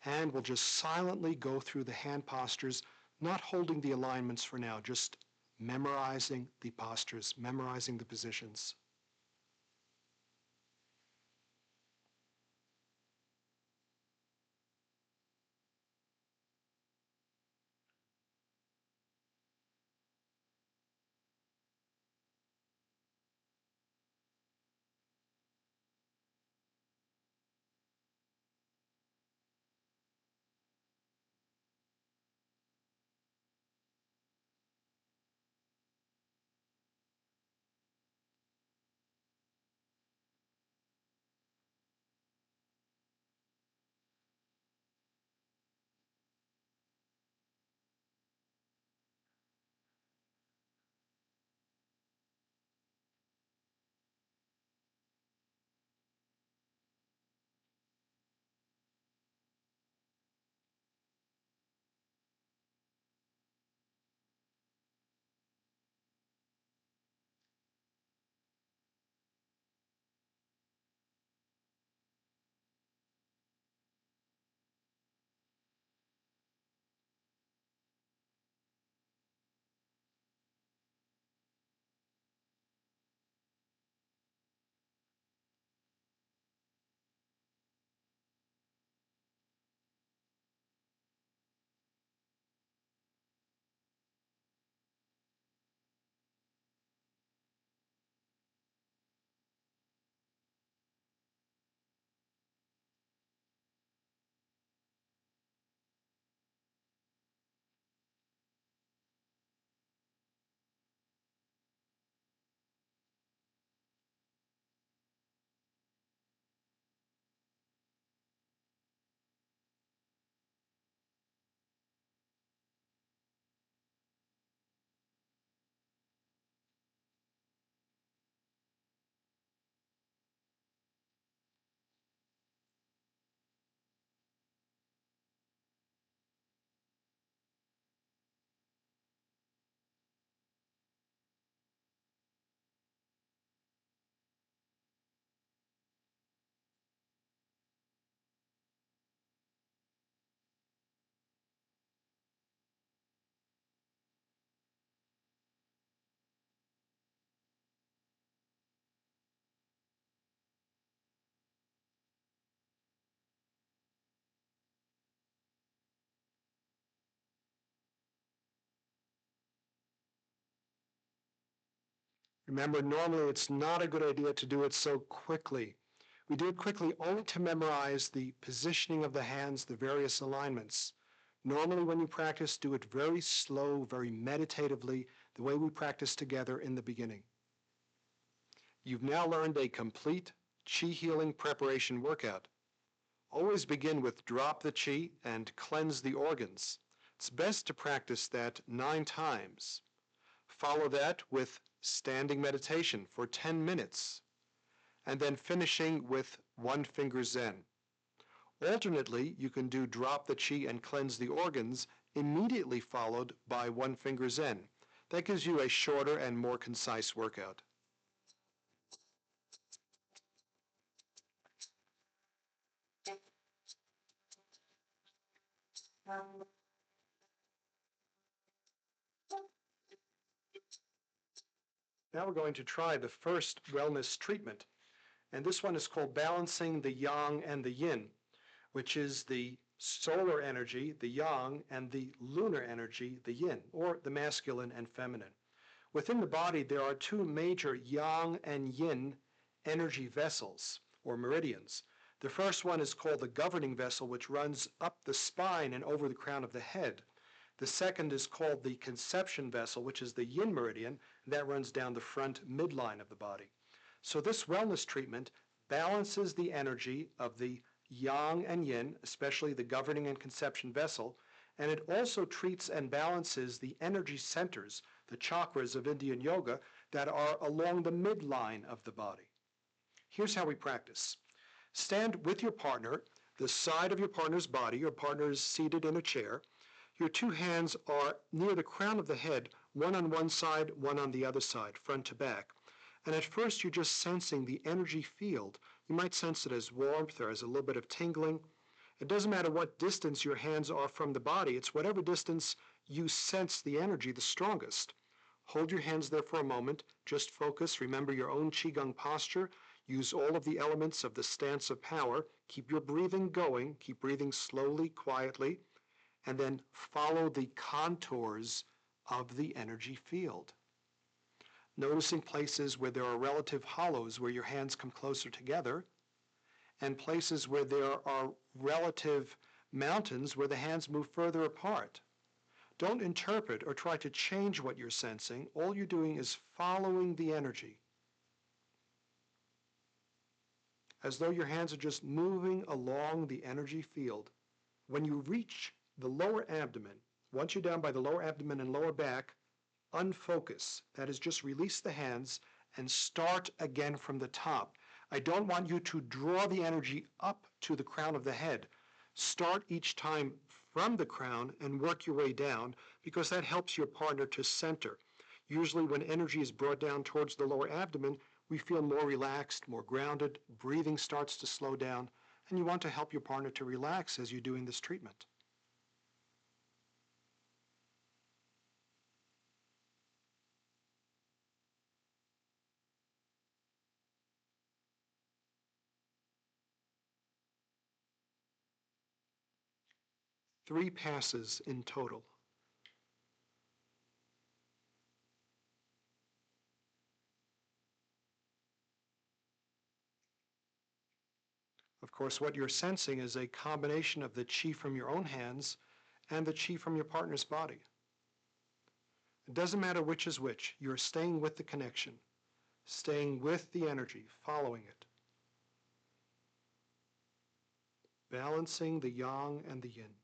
and we'll just silently go through the hand postures, not holding the alignments for now, just memorizing the postures, memorizing the positions. Remember, normally it's not a good idea to do it so quickly. We do it quickly only to memorize the positioning of the hands, the various alignments. Normally when you practice, do it very slow, very meditatively, the way we practice together in the beginning. You've now learned a complete Qi healing preparation workout. Always begin with drop the Qi and cleanse the organs. It's best to practice that 9 times. Follow that with standing meditation for 10 minutes, and then finishing with one finger Zen. Alternately, you can do drop the Qi and cleanse the organs, immediately followed by one finger Zen. That gives you a shorter and more concise workout. Now we're going to try the first wellness treatment, and this one is called balancing the yang and the yin, which is the solar energy, the yang, and the lunar energy, the yin, or the masculine and feminine. Within the body, there are two major yang and yin energy vessels, or meridians. The first one is called the governing vessel, which runs up the spine and over the crown of the head. The second is called the conception vessel, which is the yin meridian, and that runs down the front midline of the body. So this wellness treatment balances the energy of the yang and yin, especially the governing and conception vessel, and it also treats and balances the energy centers, the chakras of Indian yoga, that are along the midline of the body. Here's how we practice. Stand with your partner, the side of your partner's body. Your partner is seated in a chair. Your two hands are near the crown of the head, one on one side, one on the other side, front to back. And at first, you're just sensing the energy field. You might sense it as warmth or as a little bit of tingling. It doesn't matter what distance your hands are from the body. It's whatever distance you sense the energy the strongest. Hold your hands there for a moment. Just focus. Remember your own Qigong posture. Use all of the elements of the stance of power. Keep your breathing going. Keep breathing slowly, quietly. And then follow the contours of the energy field. Noticing places where there are relative hollows where your hands come closer together, and places where there are relative mountains where the hands move further apart. Don't interpret or try to change what you're sensing. All you're doing is following the energy, as though your hands are just moving along the energy field. When you reach the lower abdomen, once you're down by the lower abdomen and lower back, unfocus. That is, just release the hands and start again from the top. I don't want you to draw the energy up to the crown of the head. Start each time from the crown and work your way down, because that helps your partner to center. Usually when energy is brought down towards the lower abdomen, we feel more relaxed, more grounded, breathing starts to slow down, and you want to help your partner to relax as you're doing this treatment. Three passes in total. Of course, what you're sensing is a combination of the qi from your own hands and the qi from your partner's body. It doesn't matter which is which. You're staying with the connection, staying with the energy, following it. Balancing the yang and the yin.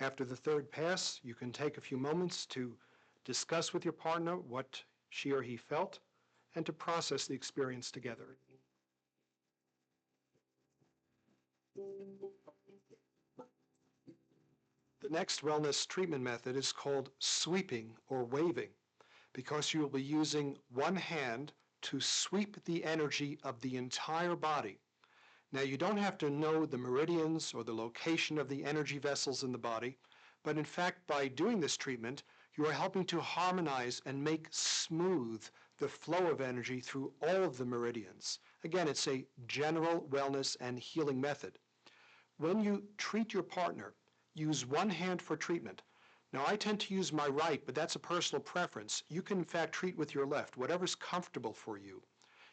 After the third pass, you can take a few moments to discuss with your partner what she or he felt and to process the experience together. The next wellness treatment method is called sweeping or waving, because you will be using one hand to sweep the energy of the entire body. Now, you don't have to know the meridians or the location of the energy vessels in the body, but in fact, by doing this treatment, you are helping to harmonize and make smooth the flow of energy through all of the meridians. Again, it's a general wellness and healing method. When you treat your partner, use one hand for treatment. Now, I tend to use my right, but that's a personal preference. You can, in fact, treat with your left, whatever's comfortable for you.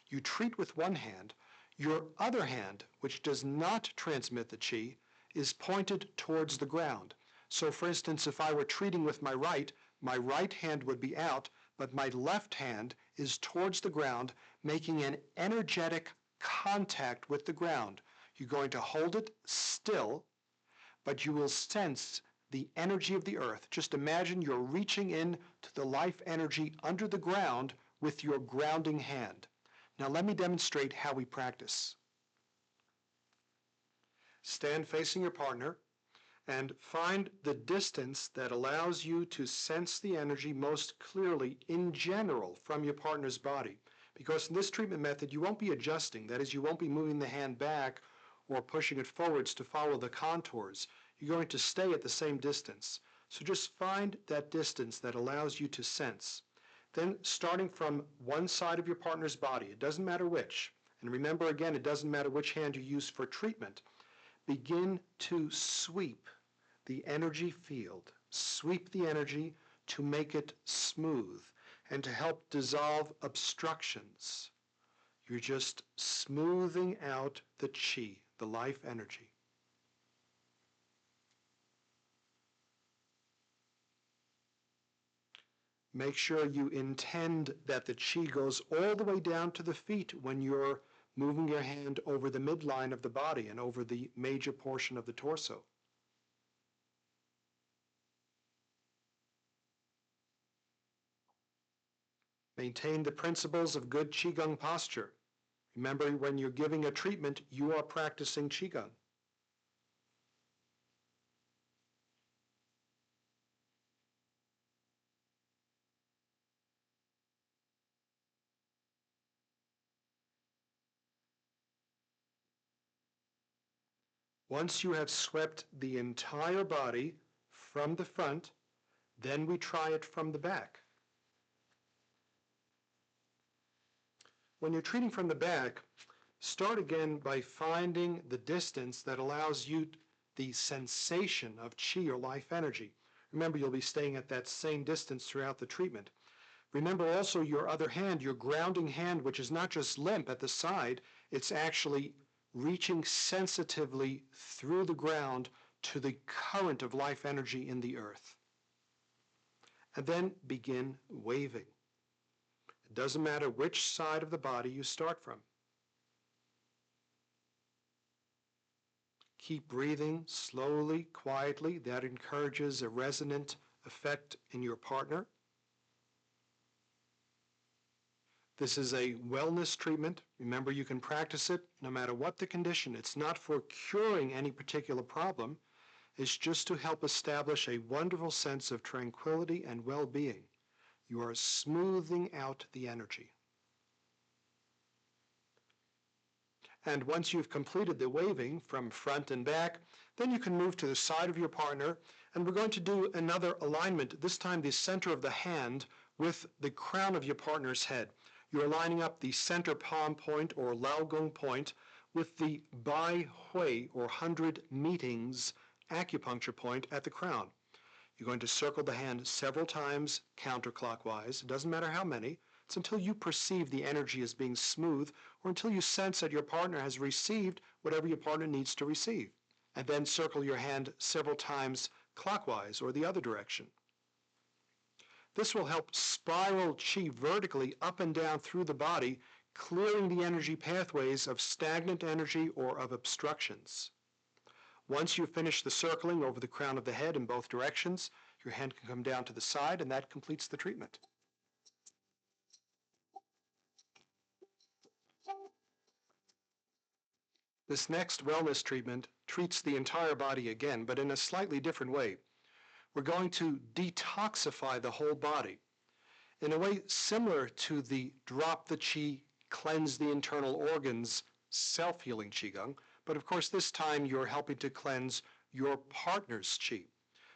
You treat with one hand. Your other hand, which does not transmit the qi, is pointed towards the ground. So, for instance, if I were treating with my right hand would be out, but my left hand is towards the ground, making an energetic contact with the ground. You're going to hold it still, but you will sense the energy of the earth. Just imagine you're reaching in to the life energy under the ground with your grounding hand. Now let me demonstrate how we practice. Stand facing your partner and find the distance that allows you to sense the energy most clearly in general from your partner's body. Because in this treatment method, you won't be adjusting. That is, you won't be moving the hand back or pushing it forwards to follow the contours. You're going to stay at the same distance. So just find that distance that allows you to sense. Then starting from one side of your partner's body, it doesn't matter which, and remember again, it doesn't matter which hand you use for treatment, begin to sweep the energy field. Sweep the energy to make it smooth and to help dissolve obstructions. You're just smoothing out the qi, the life energy. Make sure you intend that the qi goes all the way down to the feet when you're moving your hand over the midline of the body and over the major portion of the torso. Maintain the principles of good Qigong posture. Remember, when you're giving a treatment, you are practicing Qigong. Once you have swept the entire body from the front, then we try it from the back. When you're treating from the back, start again by finding the distance that allows you the sensation of qi or life energy. Remember, you'll be staying at that same distance throughout the treatment. Remember also your other hand, your grounding hand, which is not just limp at the side, it's actually reaching sensitively through the ground to the current of life energy in the earth. And then begin waving. It doesn't matter which side of the body you start from. Keep breathing slowly, quietly. That encourages a resonant effect in your partner. This is a wellness treatment. Remember, you can practice it no matter what the condition. It's not for curing any particular problem. It's just to help establish a wonderful sense of tranquility and well-being. You are smoothing out the energy. And once you've completed the waving from front and back, then you can move to the side of your partner, and we're going to do another alignment, this time the center of the hand with the crown of your partner's head. You're lining up the center palm point or Laogong point with the Bai Hui or 100 meetings acupuncture point at the crown. You're going to circle the hand several times counterclockwise. It doesn't matter how many. It's until you perceive the energy as being smooth or until you sense that your partner has received whatever your partner needs to receive. And then circle your hand several times clockwise or the other direction. This will help spiral qi vertically up and down through the body, clearing the energy pathways of stagnant energy or of obstructions. Once you've finished the circling over the crown of the head in both directions, your hand can come down to the side, and that completes the treatment. This next wellness treatment treats the entire body again, but in a slightly different way. We're going to detoxify the whole body in a way similar to the drop the qi, cleanse the internal organs, self-healing qigong, but of course this time you're helping to cleanse your partner's qi.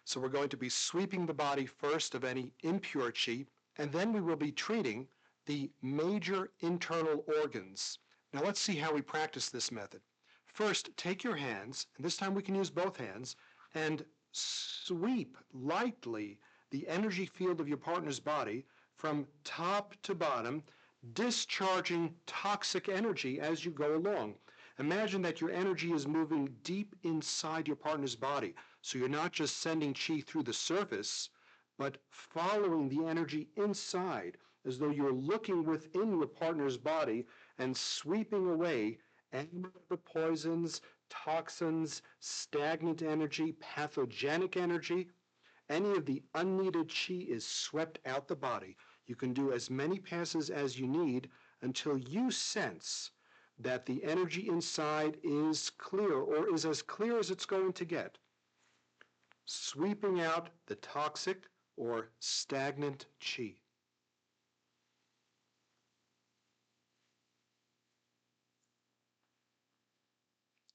So we're going to be sweeping the body first of any impure qi, and then we will be treating the major internal organs. Now let's see how we practice this method. First, take your hands, and this time we can use both hands, and sweep lightly the energy field of your partner's body from top to bottom, discharging toxic energy as you go along. Imagine that your energy is moving deep inside your partner's body, so you're not just sending qi through the surface, but following the energy inside, as though you're looking within your partner's body and sweeping away any of the poisons, toxins, stagnant energy, pathogenic energy. Any of the unneeded qi is swept out the body. You can do as many passes as you need until you sense that the energy inside is clear or is as clear as it's going to get. Sweeping out the toxic or stagnant qi.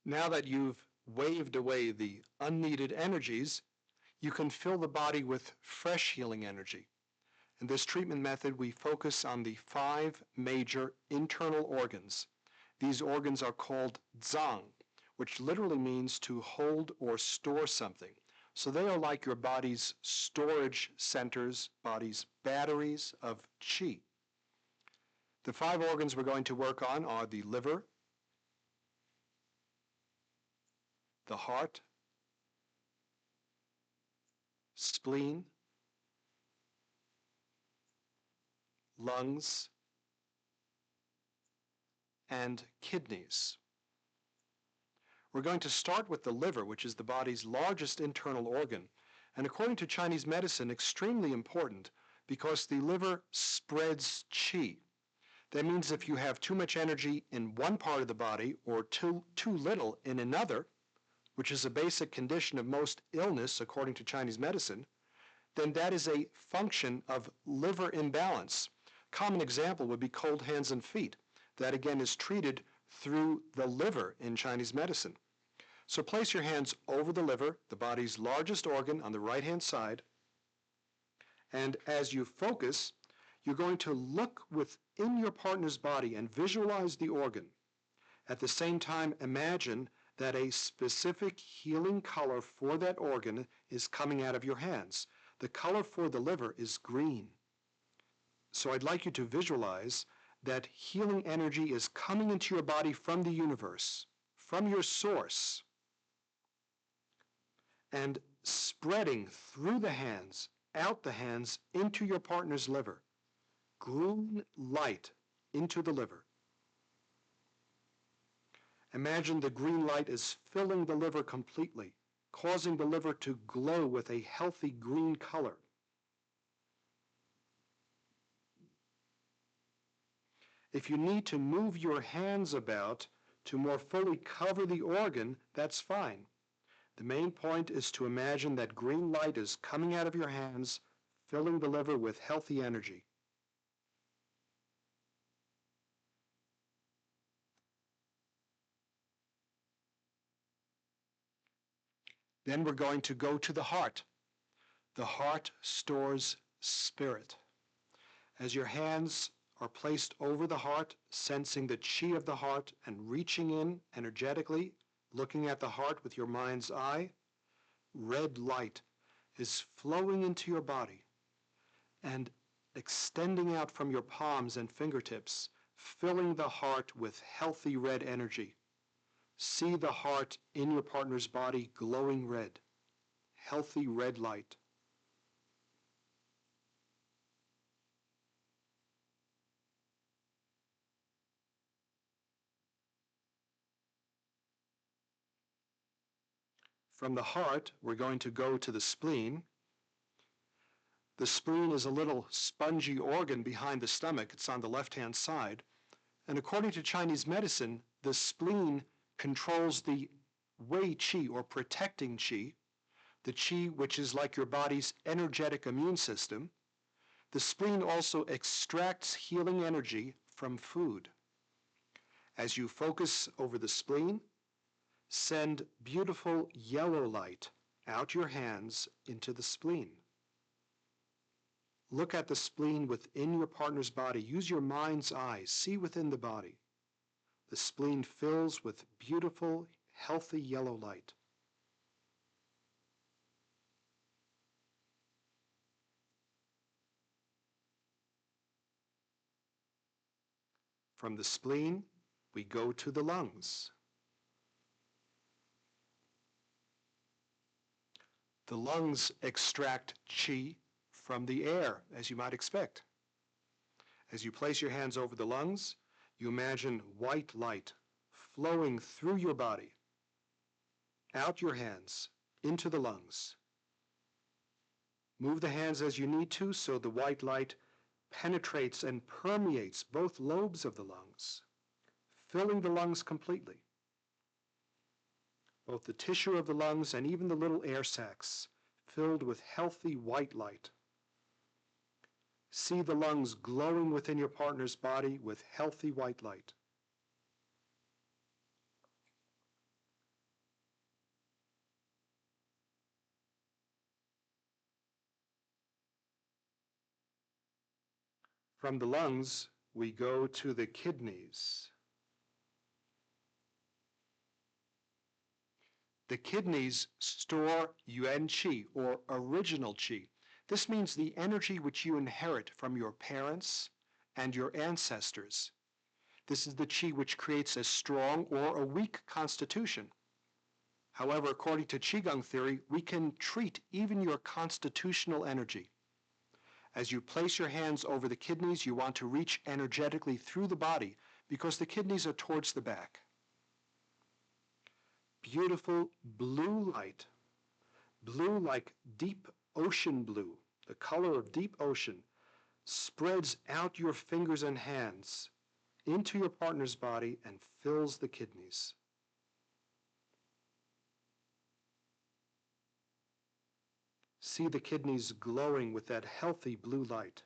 Now that you've waved away the unneeded energies, you can fill the body with fresh healing energy. In this treatment method, we focus on the 5 major internal organs. These organs are called zang, which literally means to hold or store something. So they are like your body's storage centers, body's batteries of qi. The 5 organs we're going to work on are the liver, the heart, spleen, lungs, and kidneys. We're going to start with the liver, which is the body's largest internal organ, and according to Chinese medicine, extremely important because the liver spreads qi. That means if you have too much energy in one part of the body or too little in another, which is a basic condition of most illness according to Chinese medicine, then that is a function of liver imbalance. Common example would be cold hands and feet. That again is treated through the liver in Chinese medicine. So place your hands over the liver, the body's largest organ, on the right-hand side, and as you focus, you're going to look within your partner's body and visualize the organ. At the same time, imagine that a specific healing color for that organ is coming out of your hands. The color for the liver is green. So I'd like you to visualize that healing energy is coming into your body from the universe, from your source, and spreading through the hands, out the hands, into your partner's liver. Green light into the liver. Imagine the green light is filling the liver completely, causing the liver to glow with a healthy green color. If you need to move your hands about to more fully cover the organ, that's fine. The main point is to imagine that green light is coming out of your hands, filling the liver with healthy energy. Then we're going to go to the heart. The heart stores spirit. As your hands are placed over the heart, sensing the qi of the heart and reaching in energetically, looking at the heart with your mind's eye, red light is flowing into your body and extending out from your palms and fingertips, filling the heart with healthy red energy. See the heart in your partner's body glowing red, healthy red light. From the heart, we're going to go to the spleen. The spleen is a little spongy organ behind the stomach. It's on the left-hand side. And according to Chinese medicine, the spleen controls the wei qi, or protecting qi, the qi which is like your body's energetic immune system. The spleen also extracts healing energy from food. As you focus over the spleen, send beautiful yellow light out your hands into the spleen. Look at the spleen within your partner's body. Use your mind's eye. See within the body. The spleen fills with beautiful, healthy yellow light. From the spleen, we go to the lungs. The lungs extract qi from the air, as you might expect. As you place your hands over the lungs, you imagine white light flowing through your body, out your hands, into the lungs. Move the hands as you need to so the white light penetrates and permeates both lobes of the lungs, filling the lungs completely. Both the tissue of the lungs and even the little air sacs filled with healthy white light. See the lungs glowing within your partner's body with healthy white light. From the lungs, we go to the kidneys. The kidneys store yuan qi, or original qi. This means the energy which you inherit from your parents and your ancestors. This is the qi which creates a strong or a weak constitution. However, according to Qigong theory, we can treat even your constitutional energy. As you place your hands over the kidneys, you want to reach energetically through the body because the kidneys are towards the back. Beautiful blue light, blue like deep ocean blue, the color of deep ocean, spreads out your fingers and hands into your partner's body and fills the kidneys. See the kidneys glowing with that healthy blue light.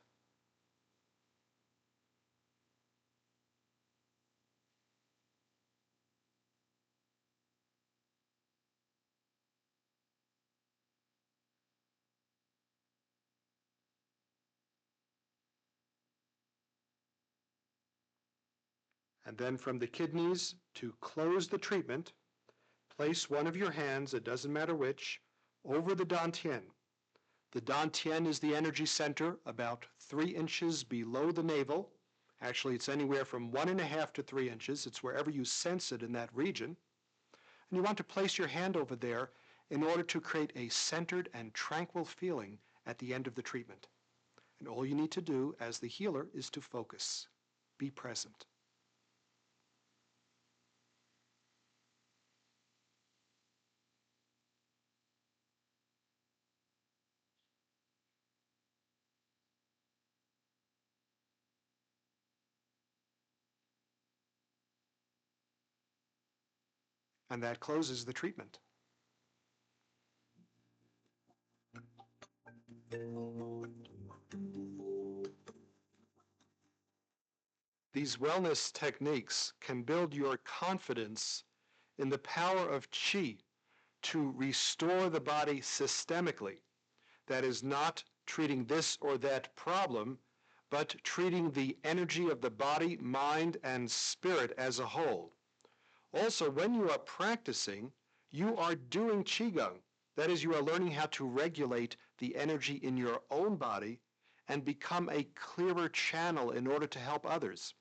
And then from the kidneys, to close the treatment, place one of your hands, it doesn't matter which, over the dantian. The dantian is the energy center about 3 inches below the navel. Actually, it's anywhere from 1.5 to 3 inches. It's wherever you sense it in that region. And you want to place your hand over there in order to create a centered and tranquil feeling at the end of the treatment. And all you need to do as the healer is to focus. Be present. And that closes the treatment. These wellness techniques can build your confidence in the power of qi to restore the body systemically. That is not treating this or that problem, but treating the energy of the body, mind, and spirit as a whole. Also, when you are practicing, you are doing qigong. That is, you are learning how to regulate the energy in your own body and become a clearer channel in order to help others.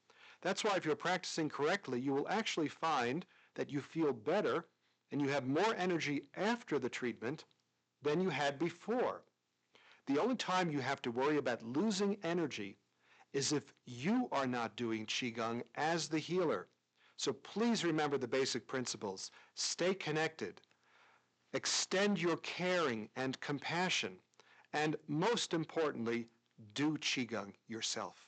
That's why if you're practicing correctly, you will actually find that you feel better and you have more energy after the treatment than you had before. The only time you have to worry about losing energy is if you are not doing qigong as the healer. So please remember the basic principles. Stay connected. Extend your caring and compassion. And most importantly, do qigong yourself.